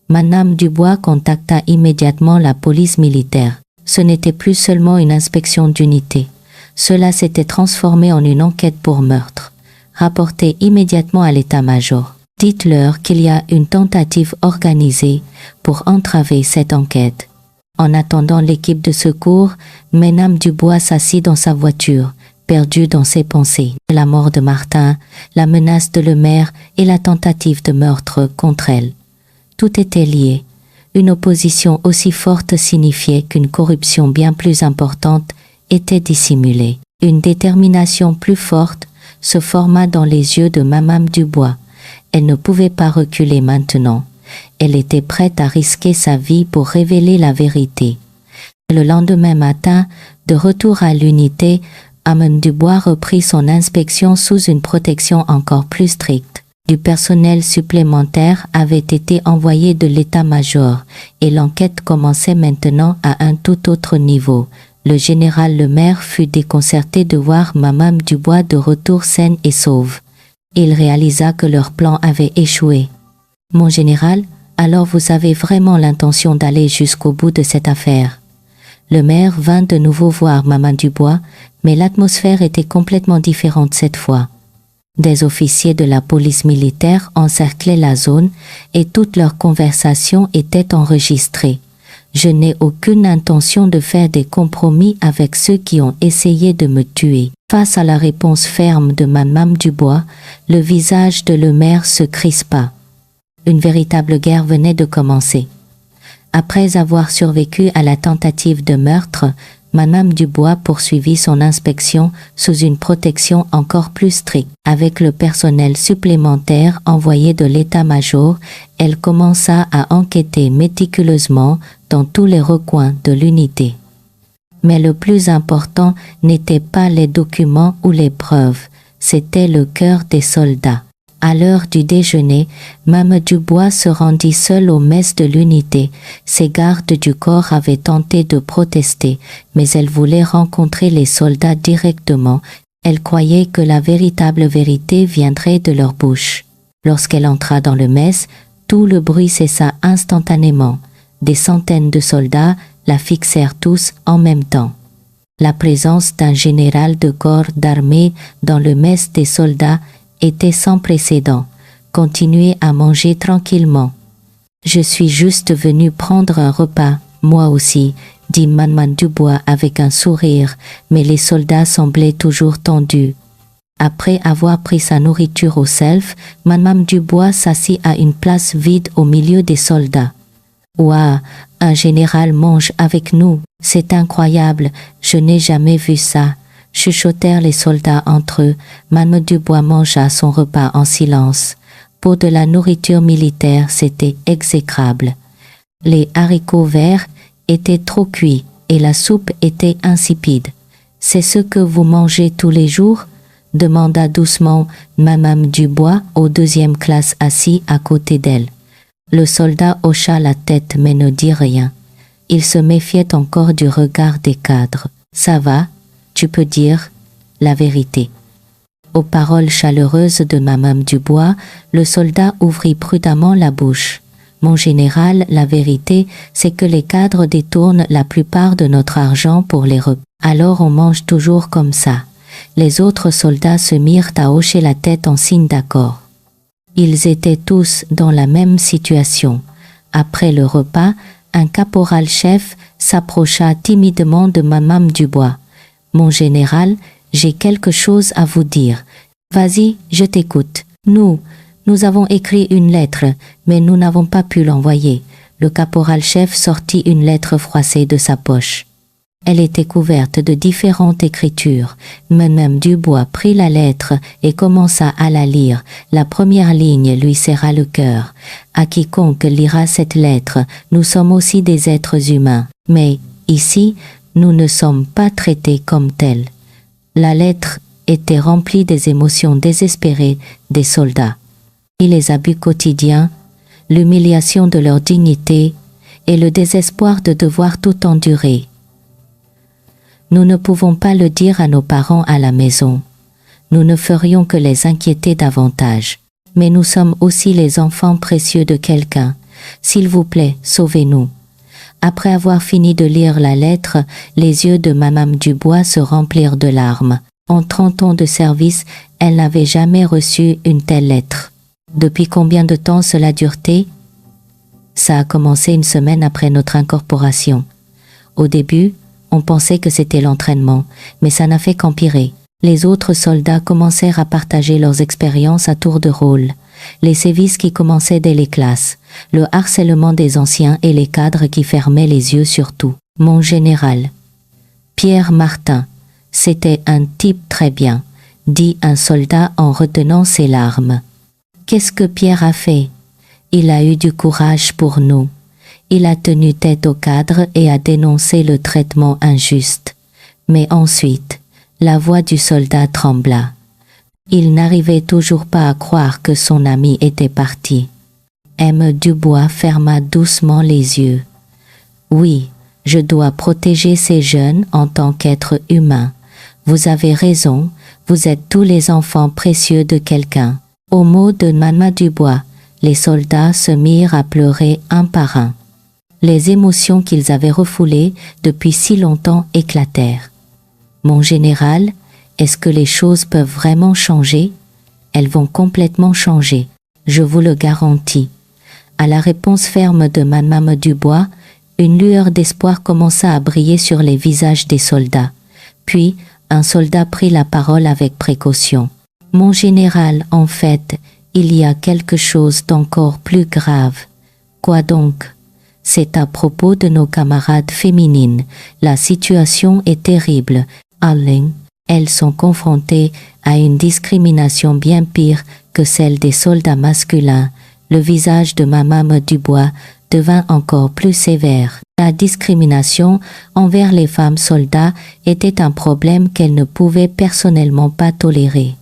Mme Dubois contacta immédiatement la police militaire. Ce n'était plus seulement une inspection d'unité. Cela s'était transformé en une enquête pour meurtre. Rapportez immédiatement à l'état-major. Dites-leur qu'il y a une tentative organisée pour entraver cette enquête. En attendant l'équipe de secours, Mme Dubois s'assit dans sa voiture, perdue dans ses pensées. La mort de Martin, la menace de le maire et la tentative de meurtre contre elle. Tout était lié. Une opposition aussi forte signifiait qu'une corruption bien plus importante était dissimulée. Une détermination plus forte se forma dans les yeux de Mme Dubois. Elle ne pouvait pas reculer maintenant. Elle était prête à risquer sa vie pour révéler la vérité. Le lendemain matin, de retour à l'unité, Mme Dubois reprit son inspection sous une protection encore plus stricte. Du personnel supplémentaire avait été envoyé de l'état-major et l'enquête commençait maintenant à un tout autre niveau. Le général Lemaire fut déconcerté de voir Mme Dubois de retour saine et sauve. Il réalisa que leur plan avait échoué. « Mon général, alors vous avez vraiment l'intention d'aller jusqu'au bout de cette affaire. » Le maire vint de nouveau voir Mme Dubois, mais l'atmosphère était complètement différente cette fois. Des officiers de la police militaire encerclaient la zone et toutes leurs conversations étaient enregistrées. Je n'ai aucune intention de faire des compromis avec ceux qui ont essayé de me tuer. Face à la réponse ferme de Mme Dubois, le visage de le maire se crispa. Une véritable guerre venait de commencer. Après avoir survécu à la tentative de meurtre, Mme Dubois poursuivit son inspection sous une protection encore plus stricte. Avec le personnel supplémentaire envoyé de l'état-major, elle commença à enquêter méticuleusement dans tous les recoins de l'unité. Mais le plus important n'était pas les documents ou les preuves, c'était le cœur des soldats. À l'heure du déjeuner, Mme Dubois se rendit seule aux messes de l'unité. Ses gardes du corps avaient tenté de protester, mais elle voulait rencontrer les soldats directement. Elle croyait que la véritable vérité viendrait de leur bouche. Lorsqu'elle entra dans le mess, tout le bruit cessa instantanément. Des centaines de soldats la fixèrent tous en même temps. La présence d'un général de corps d'armée dans le mess des soldats était sans précédent. Continuez à manger tranquillement. Je suis juste venu prendre un repas, moi aussi, dit Maman Dubois avec un sourire, mais les soldats semblaient toujours tendus. Après avoir pris sa nourriture au self, Madame Dubois s'assit à une place vide au milieu des soldats. « Ouah, un général mange avec nous, c'est incroyable, je n'ai jamais vu ça », chuchotèrent les soldats entre eux. Madame Dubois mangea son repas en silence. Pour de la nourriture militaire, c'était exécrable. Les haricots verts étaient trop cuits et la soupe était insipide. « C'est ce que vous mangez tous les jours ?» demanda doucement Madame Dubois au deuxième classe assis à côté d'elle. Le soldat hocha la tête mais ne dit rien. Il se méfiait encore du regard des cadres. « Ça va, tu peux dire la vérité. » Aux paroles chaleureuses de Madame Dubois, le soldat ouvrit prudemment la bouche. « Mon général, la vérité, c'est que les cadres détournent la plupart de notre argent pour les repas. Alors on mange toujours comme ça. » Les autres soldats se mirent à hocher la tête en signe d'accord. Ils étaient tous dans la même situation. Après le repas, un caporal-chef s'approcha timidement de Madame Dubois. « Mon général, j'ai quelque chose à vous dire. Vas-y, je t'écoute. Nous avons écrit une lettre, mais nous n'avons pas pu l'envoyer. » Le caporal-chef sortit une lettre froissée de sa poche. Elle était couverte de différentes écritures. Madame Dubois prit la lettre et commença à la lire. La première ligne lui serra le cœur. « À quiconque lira cette lettre, nous sommes aussi des êtres humains. Mais, ici, nous ne sommes pas traités comme tels. » La lettre était remplie des émotions désespérées des soldats. Et les abus quotidiens, l'humiliation de leur dignité et le désespoir de devoir tout endurer. Nous ne pouvons pas le dire à nos parents à la maison. Nous ne ferions que les inquiéter davantage. Mais nous sommes aussi les enfants précieux de quelqu'un. S'il vous plaît, sauvez-nous. » Après avoir fini de lire la lettre, les yeux de Madame Dubois se remplirent de larmes. En 30 ans de service, elle n'avait jamais reçu une telle lettre. Depuis combien de temps cela dure-t-il ? Ça a commencé une semaine après notre incorporation. Au début, on pensait que c'était l'entraînement, mais ça n'a fait qu'empirer. Les autres soldats commencèrent à partager leurs expériences à tour de rôle. Les sévices qui commençaient dès les classes, le harcèlement des anciens et les cadres qui fermaient les yeux sur tout. Mon général, Pierre Martin, c'était un type très bien, dit un soldat en retenant ses larmes. Qu'est-ce que Pierre a fait? Il a eu du courage pour nous. Il a tenu tête au cadre et a dénoncé le traitement injuste. Mais ensuite, la voix du soldat trembla. Il n'arrivait toujours pas à croire que son ami était parti. M. Dubois ferma doucement les yeux. Oui, je dois protéger ces jeunes en tant qu'êtres humains. Vous avez raison, vous êtes tous les enfants précieux de quelqu'un. Au mot de Madame Dubois, les soldats se mirent à pleurer un par un. Les émotions qu'ils avaient refoulées depuis si longtemps éclatèrent. Mon général, est-ce que les choses peuvent vraiment changer? Elles vont complètement changer, je vous le garantis. À la réponse ferme de Madame Dubois, une lueur d'espoir commença à briller sur les visages des soldats. Puis, un soldat prit la parole avec précaution. « Mon général, en fait, il y a quelque chose d'encore plus grave. »« Quoi donc ?» ?»« C'est à propos de nos camarades féminines. La situation est terrible. Alain, elles sont confrontées à une discrimination bien pire que celle des soldats masculins. » Le visage de Madame Dubois devint encore plus sévère. La discrimination envers les femmes soldats était un problème qu'elle ne pouvait personnellement pas tolérer.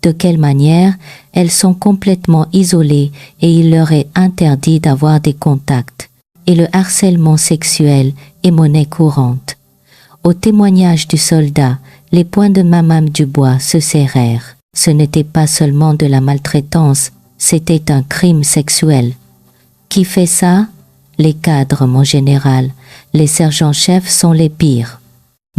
De quelle manière? Elles sont complètement isolées et il leur est interdit d'avoir des contacts. Et le harcèlement sexuel est monnaie courante. Au témoignage du soldat, les poings de Madame Dubois se serrèrent. Ce n'était pas seulement de la maltraitance, c'était un crime sexuel. Qui fait ça? Les cadres, mon général. Les sergents-chefs sont les pires.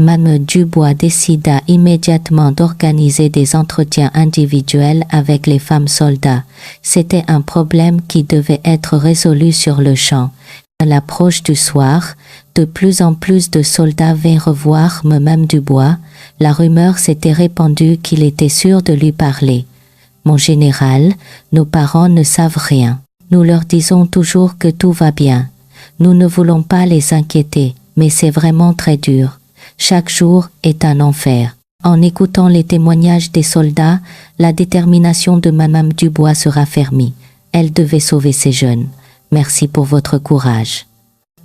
Mame Dubois décida immédiatement d'organiser des entretiens individuels avec les femmes soldats. C'était un problème qui devait être résolu sur le champ. À l'approche du soir, de plus en plus de soldats vinrent voir Mame Dubois. La rumeur s'était répandue qu'il était sûr de lui parler. « Mon général, nos parents ne savent rien. Nous leur disons toujours que tout va bien. Nous ne voulons pas les inquiéter, mais c'est vraiment très dur. Chaque jour est un enfer. » En écoutant les témoignages des soldats, la détermination de Mame Dubois se raffermit. Elle devait sauver ces jeunes. « Merci pour votre courage.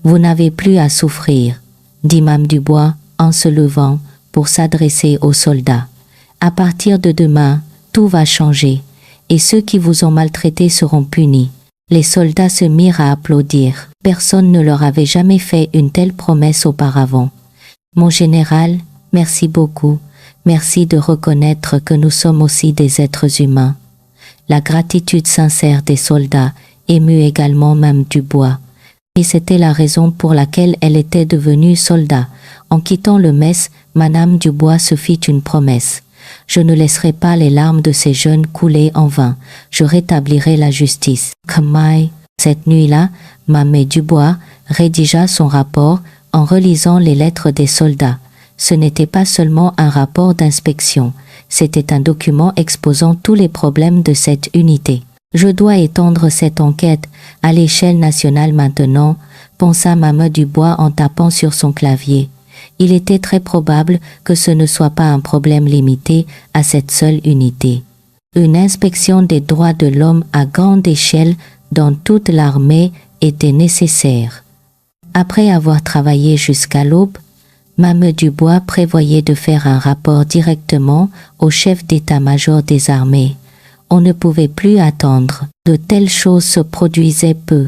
Vous n'avez plus à souffrir, » dit Mame Dubois en se levant pour s'adresser aux soldats. « À partir de demain, tout va changer, et ceux qui vous ont maltraités seront punis. » Les soldats se mirent à applaudir. Personne ne leur avait jamais fait une telle promesse auparavant. « Mon général, merci beaucoup. Merci de reconnaître que nous sommes aussi des êtres humains. » La gratitude sincère des soldats émut également Mame Dubois. Et c'était la raison pour laquelle elle était devenue soldat. En quittant le mess, Madame Dubois se fit une promesse. « Je ne laisserai pas les larmes de ces jeunes couler en vain. Je rétablirai la justice. » Cette nuit-là, Mame Dubois rédigea son rapport en relisant les lettres des soldats. Ce n'était pas seulement un rapport d'inspection, c'était un document exposant tous les problèmes de cette unité. « Je dois étendre cette enquête à l'échelle nationale maintenant », pensa Mame Dubois en tapant sur son clavier. Il était très probable que ce ne soit pas un problème limité à cette seule unité. Une inspection des droits de l'homme à grande échelle dans toute l'armée était nécessaire. Après avoir travaillé jusqu'à l'aube, Mame Dubois prévoyait de faire un rapport directement au chef d'état-major des armées. On ne pouvait plus attendre. De telles choses se produisaient peu.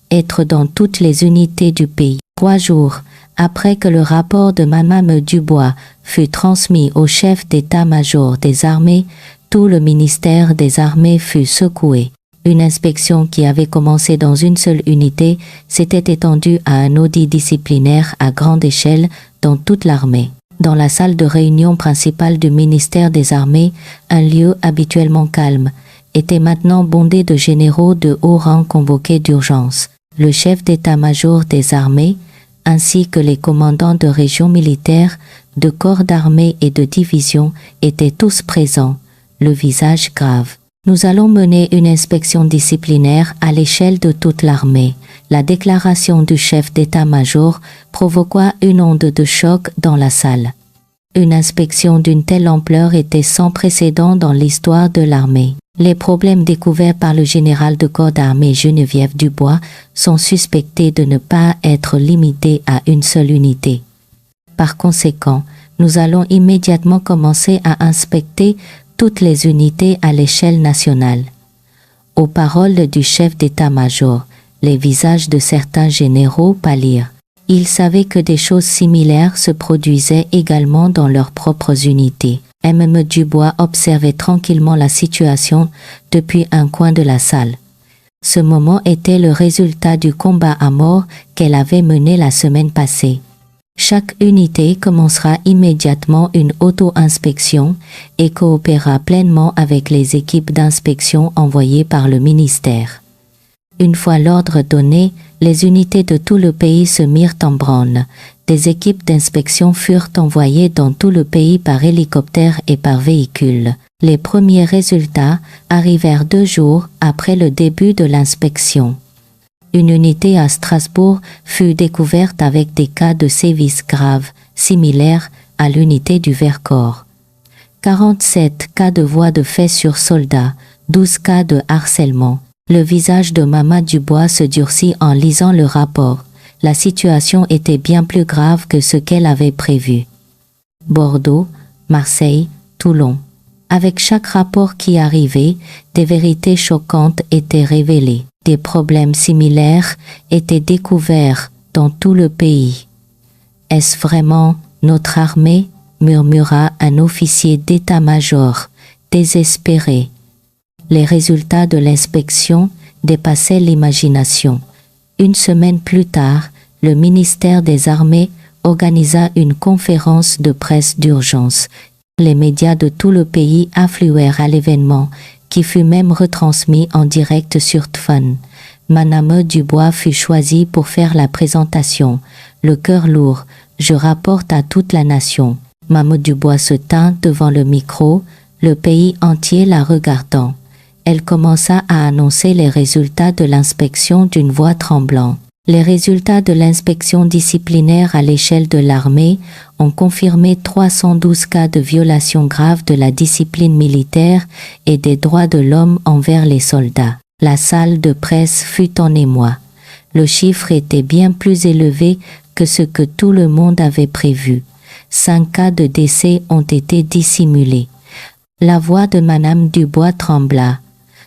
Être dans toutes les unités du pays. 3 jours après que le rapport de Mame Dubois fut transmis au chef d'état-major des armées, tout le ministère des armées fut secoué. Une inspection qui avait commencé dans une seule unité s'était étendue à un audit disciplinaire à grande échelle dans toute l'armée. Dans la salle de réunion principale du ministère des Armées, un lieu habituellement calme, était maintenant bondé de généraux de haut rang convoqués d'urgence. Le chef d'état-major des armées, ainsi que les commandants de régions militaires, de corps d'armée et de division étaient tous présents, le visage grave. « Nous allons mener une inspection disciplinaire à l'échelle de toute l'armée. » La déclaration du chef d'état-major provoqua une onde de choc dans la salle. Une inspection d'une telle ampleur était sans précédent dans l'histoire de l'armée. Les problèmes découverts par le général de corps d'armée Geneviève Dubois sont suspectés de ne pas être limités à une seule unité. Par conséquent, nous allons immédiatement commencer à inspecter toutes les unités à l'échelle nationale. Aux paroles du chef d'état-major, les visages de certains généraux pâlirent. Ils savaient que des choses similaires se produisaient également dans leurs propres unités. Mame Dubois observait tranquillement la situation depuis un coin de la salle. Ce moment était le résultat du combat à mort qu'elle avait mené la semaine passée. Chaque unité commencera immédiatement une auto-inspection et coopérera pleinement avec les équipes d'inspection envoyées par le ministère. Une fois l'ordre donné, les unités de tout le pays se mirent en branle. Des équipes d'inspection furent envoyées dans tout le pays par hélicoptère et par véhicule. Les premiers résultats arrivèrent 2 jours après le début de l'inspection. Une unité à Strasbourg fut découverte avec des cas de sévices graves, similaires à l'unité du Vercors. 47 cas de voies de fait sur soldats, 12 cas de harcèlement. Le visage de Mame Dubois se durcit en lisant le rapport. La situation était bien plus grave que ce qu'elle avait prévu. Bordeaux, Marseille, Toulon. Avec chaque rapport qui arrivait, des vérités choquantes étaient révélées. Des problèmes similaires étaient découverts dans tout le pays. « Est-ce vraiment notre armée ?» murmura un officier d'état-major, désespéré. Les résultats de l'inspection dépassaient l'imagination. Une semaine plus tard, le ministère des Armées organisa une conférence de presse d'urgence. Les médias de tout le pays affluèrent à l'événement, qui fut même retransmis en direct sur TFUN. Madame Dubois fut choisie pour faire la présentation. Le cœur lourd, je rapporte à toute la nation. Madame Dubois se tint devant le micro, le pays entier la regardant. Elle commença à annoncer les résultats de l'inspection d'une voix tremblante. Les résultats de l'inspection disciplinaire à l'échelle de l'armée ont confirmé 312 cas de violation grave de la discipline militaire et des droits de l'homme envers les soldats. La salle de presse fut en émoi. Le chiffre était bien plus élevé que ce que tout le monde avait prévu. 5 cas de décès ont été dissimulés. La voix de Madame Dubois trembla.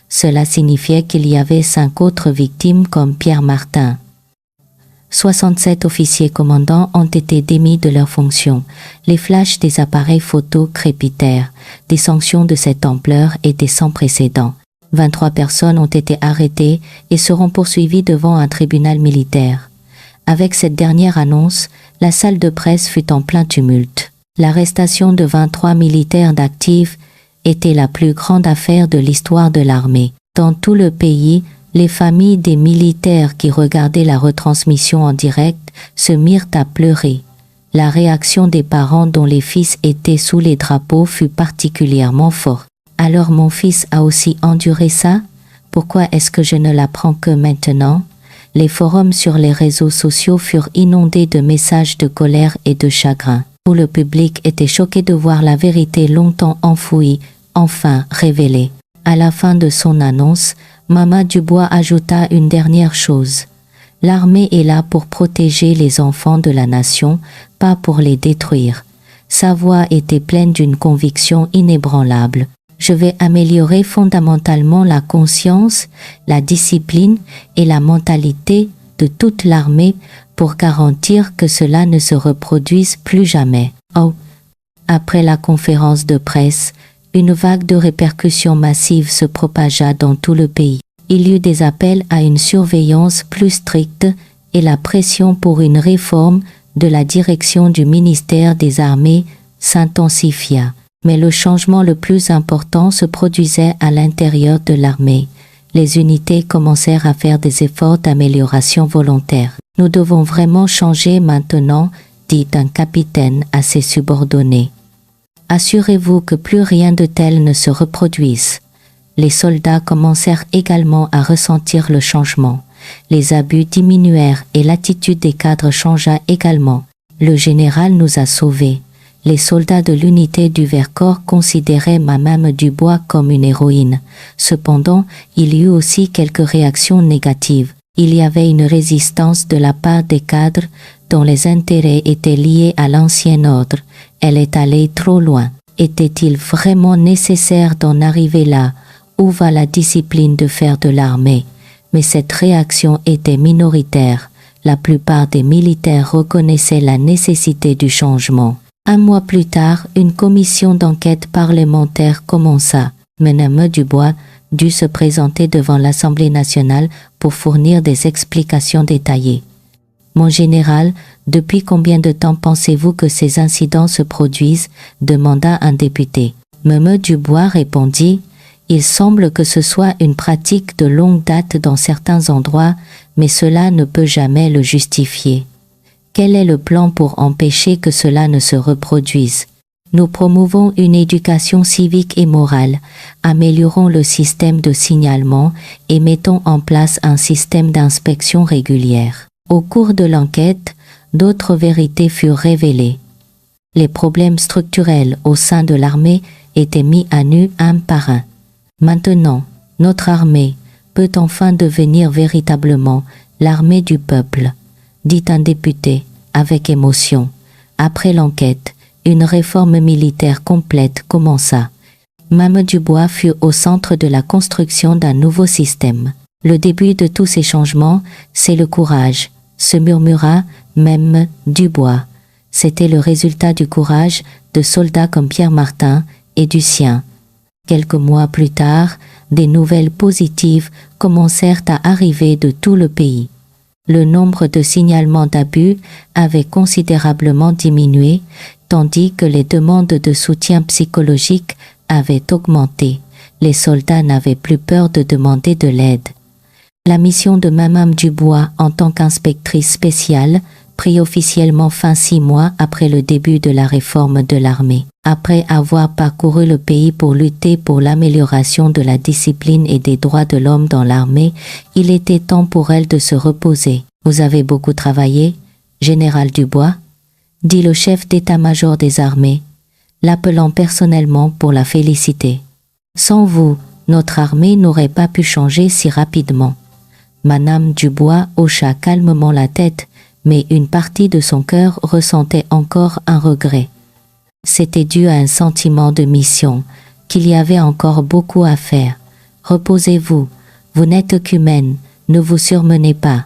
Cela signifiait qu'il y avait 5 autres victimes comme Pierre Martin. 67 officiers commandants ont été démis de leurs fonctions. Les flashs des appareils photo crépitèrent. Des sanctions de cette ampleur étaient sans précédent. 23 personnes ont été arrêtées et seront poursuivies devant un tribunal militaire. Avec cette dernière annonce, la salle de presse fut en plein tumulte. L'arrestation de 23 militaires d'actifs était la plus grande affaire de l'histoire de l'armée. Dans tout le pays, les familles des militaires qui regardaient la retransmission en direct se mirent à pleurer. La réaction des parents dont les fils étaient sous les drapeaux fut particulièrement forte. Alors mon fils a aussi enduré ça? Pourquoi est-ce que je ne l'apprends que maintenant? Les forums sur les réseaux sociaux furent inondés de messages de colère et de chagrin. Tout le public était choqué de voir la vérité longtemps enfouie, enfin révélée. À la fin de son annonce, Madame Dubois ajouta une dernière chose. L'armée est là pour protéger les enfants de la nation, pas pour les détruire. Sa voix était pleine d'une conviction inébranlable. Je vais améliorer fondamentalement la conscience, la discipline et la mentalité de toute l'armée pour garantir que cela ne se reproduise plus jamais. Oh! Après la conférence de presse, une vague de répercussions massives se propagea dans tout le pays. Il y eut des appels à une surveillance plus stricte et la pression pour une réforme de la direction du ministère des Armées s'intensifia. Mais le changement le plus important se produisait à l'intérieur de l'armée. Les unités commencèrent à faire des efforts d'amélioration volontaire. « Nous devons vraiment changer maintenant », dit un capitaine à ses subordonnés. « Assurez-vous que plus rien de tel ne se reproduise. » Les soldats commencèrent également à ressentir le changement. Les abus diminuèrent et l'attitude des cadres changea également. Le général nous a sauvés. Les soldats de l'unité du Vercors considéraient Madame Dubois comme une héroïne. Cependant, il y eut aussi quelques réactions négatives. Il y avait une résistance de la part des cadres dont les intérêts étaient liés à l'ancien ordre. Elle est allée trop loin. Était-il vraiment nécessaire d'en arriver là? Où va la discipline de faire de l'armée? Mais cette réaction était minoritaire. La plupart des militaires reconnaissaient la nécessité du changement. Un mois plus tard, une commission d'enquête parlementaire commença. Madame Dubois dut se présenter devant l'Assemblée nationale pour fournir des explications détaillées. « Mon général, depuis combien de temps pensez-vous que ces incidents se produisent ?» demanda un député. Madame Dubois répondit « Il semble que ce soit une pratique de longue date dans certains endroits, mais cela ne peut jamais le justifier. Quel est le plan pour empêcher que cela ne se reproduise? Nous promouvons une éducation civique et morale, améliorons le système de signalement et mettons en place un système d'inspection régulière. » Au cours de l'enquête, d'autres vérités furent révélées. Les problèmes structurels au sein de l'armée étaient mis à nu un par un. Maintenant, notre armée peut enfin devenir véritablement l'armée du peuple, dit un député avec émotion. Après l'enquête, une réforme militaire complète commença. Madame Dubois fut au centre de la construction d'un nouveau système. Le début de tous ces changements, c'est le courage, se murmura même Dubois. C'était le résultat du courage de soldats comme Pierre Martin et du sien. Quelques mois plus tard, des nouvelles positives commencèrent à arriver de tout le pays. Le nombre de signalements d'abus avait considérablement diminué, tandis que les demandes de soutien psychologique avaient augmenté. Les soldats n'avaient plus peur de demander de l'aide. La mission de Madame Dubois en tant qu'inspectrice spéciale prit officiellement fin 6 mois après le début de la réforme de l'armée. Après avoir parcouru le pays pour lutter pour l'amélioration de la discipline et des droits de l'homme dans l'armée, il était temps pour elle de se reposer. « Vous avez beaucoup travaillé, général Dubois ?» dit le chef d'état-major des armées, l'appelant personnellement pour la féliciter. « Sans vous, notre armée n'aurait pas pu changer si rapidement. » Madame Dubois hocha calmement la tête, mais une partie de son cœur ressentait encore un regret. C'était dû à un sentiment de mission, qu'il y avait encore beaucoup à faire. « Reposez-vous, vous n'êtes qu'humaine, ne vous surmenez pas. »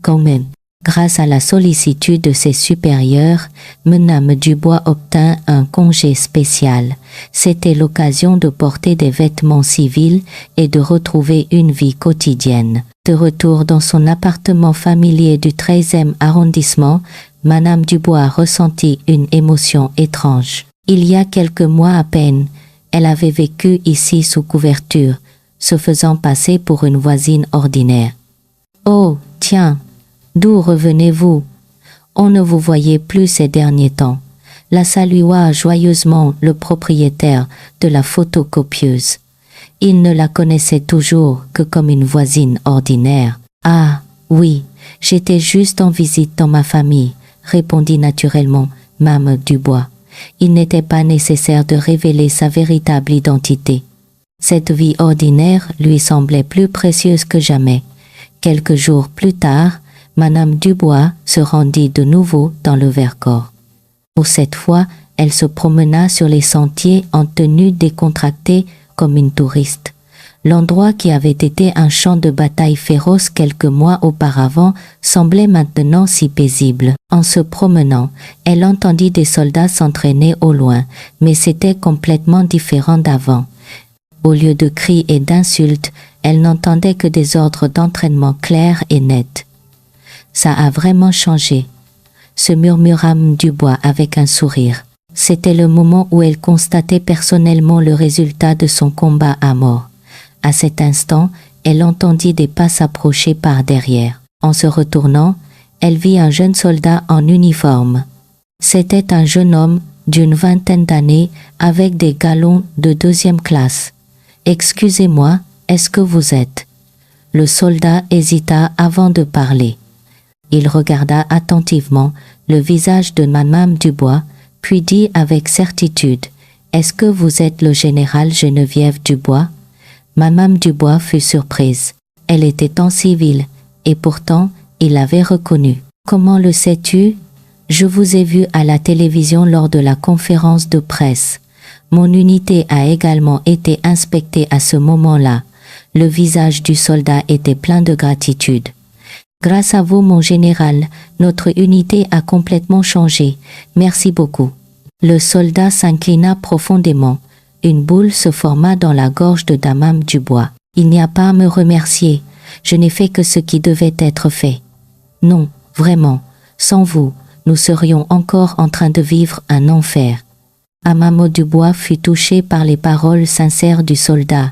Quand même, grâce à la sollicitude de ses supérieurs, Madame Dubois obtint un congé spécial. C'était l'occasion de porter des vêtements civils et de retrouver une vie quotidienne. De retour dans son appartement familier du 13e arrondissement, Madame Dubois ressentit une émotion étrange. Il y a quelques mois à peine, elle avait vécu ici sous couverture, se faisant passer pour une voisine ordinaire. « Oh, tiens, d'où revenez-vous? On ne vous voyait plus ces derniers temps. » La salua joyeusement le propriétaire de la photocopieuse. Il ne la connaissait toujours que comme une voisine ordinaire. « Ah, oui, j'étais juste en visite dans ma famille, » répondit naturellement Madame Dubois. Il n'était pas nécessaire de révéler sa véritable identité. Cette vie ordinaire lui semblait plus précieuse que jamais. Quelques jours plus tard, Madame Dubois se rendit de nouveau dans le Vercors. Pour cette fois, elle se promena sur les sentiers en tenue décontractée comme une touriste. L'endroit qui avait été un champ de bataille féroce quelques mois auparavant semblait maintenant si paisible. En se promenant, elle entendit des soldats s'entraîner au loin, mais c'était complètement différent d'avant. Au lieu de cris et d'insultes, elle n'entendait que des ordres d'entraînement clairs et nets. « Ça a vraiment changé », se murmura Dubois avec un sourire. C'était le moment où elle constatait personnellement le résultat de son combat à mort. À cet instant, elle entendit des pas s'approcher par derrière. En se retournant, elle vit un jeune soldat en uniforme. C'était un jeune homme d'une vingtaine d'années avec des galons de 2e classe. « Excusez-moi, est-ce que vous êtes ?» Le soldat hésita avant de parler. Il regarda attentivement le visage de Madame Dubois, puis dit avec certitude « Est-ce que vous êtes le général Geneviève Dubois ?» Madame Dubois fut surprise. Elle était en civil, et pourtant, il l'avait reconnue. « Comment le sais-tu? Je vous ai vu à la télévision lors de la conférence de presse. Mon unité a également été inspectée à ce moment-là. » Le visage du soldat était plein de gratitude. « Grâce à vous, mon général, notre unité a complètement changé. Merci beaucoup. » Le soldat s'inclina profondément. Une boule se forma dans la gorge de Madame Dubois. « Il n'y a pas à me remercier. Je n'ai fait que ce qui devait être fait. Non, vraiment, sans vous, nous serions encore en train de vivre un enfer. » Madame Dubois fut touchée par les paroles sincères du soldat.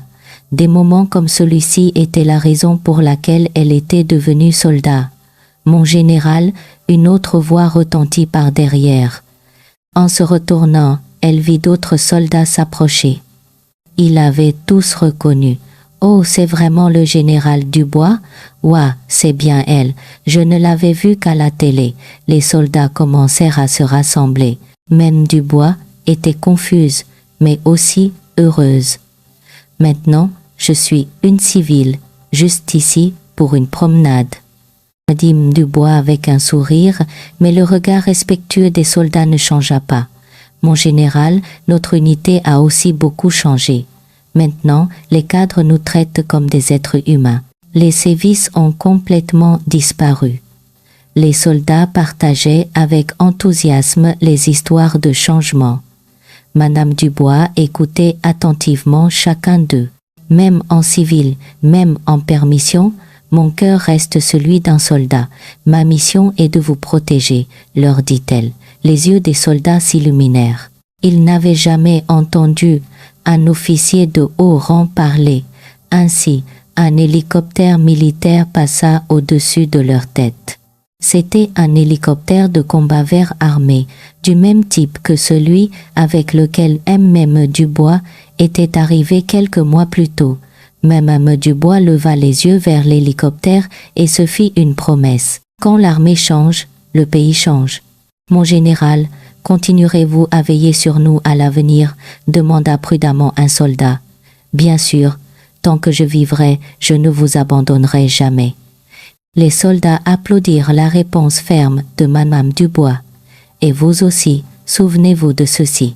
Des moments comme celui-ci étaient la raison pour laquelle elle était devenue soldat. « Mon général », une autre voix retentit par derrière. En se retournant, elle vit d'autres soldats s'approcher. Ils l'avaient tous reconnu. « Oh, c'est vraiment le général Dubois? Ouah, c'est bien elle. Je ne l'avais vue qu'à la télé. » Les soldats commencèrent à se rassembler. Même Dubois était confuse, mais aussi heureuse. « Maintenant, je suis une civile, juste ici pour une promenade. » dit Dubois avec un sourire, mais le regard respectueux des soldats ne changea pas. « Mon général, notre unité a aussi beaucoup changé. Maintenant, les cadres nous traitent comme des êtres humains. Les sévices ont complètement disparu. » Les soldats partageaient avec enthousiasme les histoires de changement. Madame Dubois écoutait attentivement chacun d'eux. Même en civil, même en permission, Mon cœur reste celui d'un soldat. Ma mission est de vous protéger, leur dit-elle. Les yeux des soldats s'illuminèrent. Ils n'avaient jamais entendu un officier de haut rang parler. Ainsi, un hélicoptère militaire passa au-dessus de leur tête. C'était un hélicoptère de combat vert armé, du même type que celui avec lequel M. Dubois était arrivé quelques mois plus tôt. M. Dubois leva les yeux vers l'hélicoptère et se fit une promesse. Quand l'armée change, le pays change. Mon général, continuerez-vous à veiller sur nous à l'avenir? Demanda prudemment un soldat. Bien sûr, tant que je vivrai, je ne vous abandonnerai jamais. Les soldats applaudirent la réponse ferme de Madame Dubois. Et vous aussi, souvenez-vous de ceci.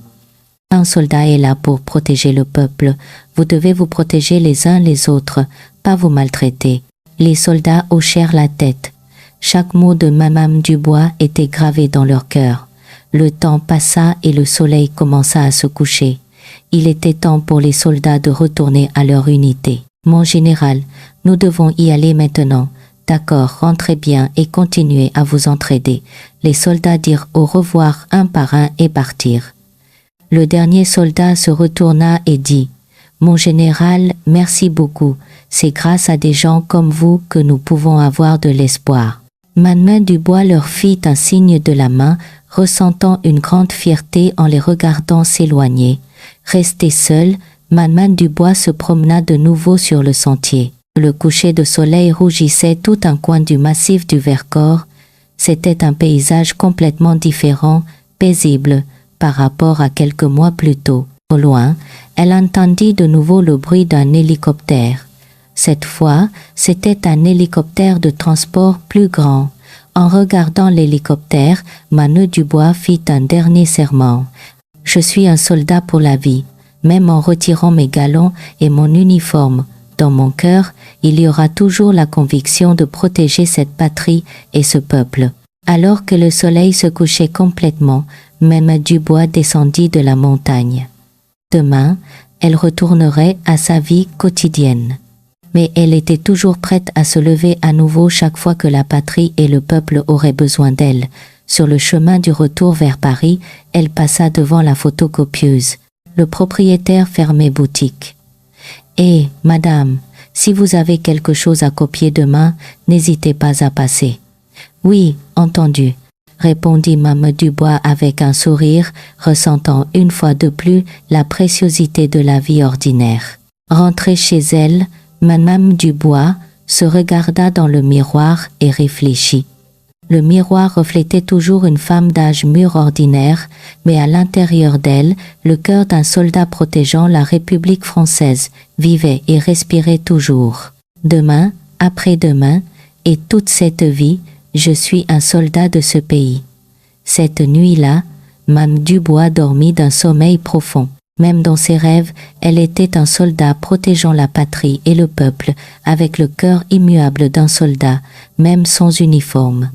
Un soldat est là pour protéger le peuple. Vous devez vous protéger les uns les autres, pas vous maltraiter. Les soldats hochèrent la tête. Chaque mot de Madame Dubois était gravé dans leur cœur. Le temps passa et le soleil commença à se coucher. Il était temps pour les soldats de retourner à leur unité. Mon général, nous devons y aller maintenant. D'accord, rentrez bien et continuez à vous entraider. Les soldats dirent au revoir un par un et partirent. Le dernier soldat se retourna et dit « Mon général, merci beaucoup. C'est grâce à des gens comme vous que nous pouvons avoir de l'espoir. » Madame Dubois leur fit un signe de la main, ressentant une grande fierté en les regardant s'éloigner. Restée seule, Madame Dubois se promena de nouveau sur le sentier. Le coucher de soleil rougissait tout un coin du massif du Vercors. C'était un paysage complètement différent, paisible, par rapport à quelques mois plus tôt. Au loin, elle entendit de nouveau le bruit d'un hélicoptère. Cette fois, c'était un hélicoptère de transport plus grand. En regardant l'hélicoptère, Madame Dubois fit un dernier serment. « Je suis un soldat pour la vie, même en retirant mes galons et mon uniforme. Dans mon cœur, il y aura toujours la conviction de protéger cette patrie et ce peuple. » Alors que le soleil se couchait complètement, Madame Dubois descendit de la montagne. Demain, elle retournerait à sa vie quotidienne. Mais elle était toujours prête à se lever à nouveau chaque fois que la patrie et le peuple auraient besoin d'elle. Sur le chemin du retour vers Paris, elle passa devant la photocopieuse. Le propriétaire fermait boutique. « Eh, madame, si vous avez quelque chose à copier demain, n'hésitez pas à passer. »« Oui, entendu, » répondit Madame Dubois avec un sourire, ressentant une fois de plus la préciosité de la vie ordinaire. Rentrée chez elle, Madame Dubois se regarda dans le miroir et réfléchit. Le miroir reflétait toujours une femme d'âge mûr ordinaire, mais à l'intérieur d'elle, le cœur d'un soldat protégeant la République française vivait et respirait toujours. Demain, après-demain, et toute cette vie, je suis un soldat de ce pays. Cette nuit-là, Madame Dubois dormit d'un sommeil profond. Même dans ses rêves, elle était un soldat protégeant la patrie et le peuple, avec le cœur immuable d'un soldat, même sans uniforme.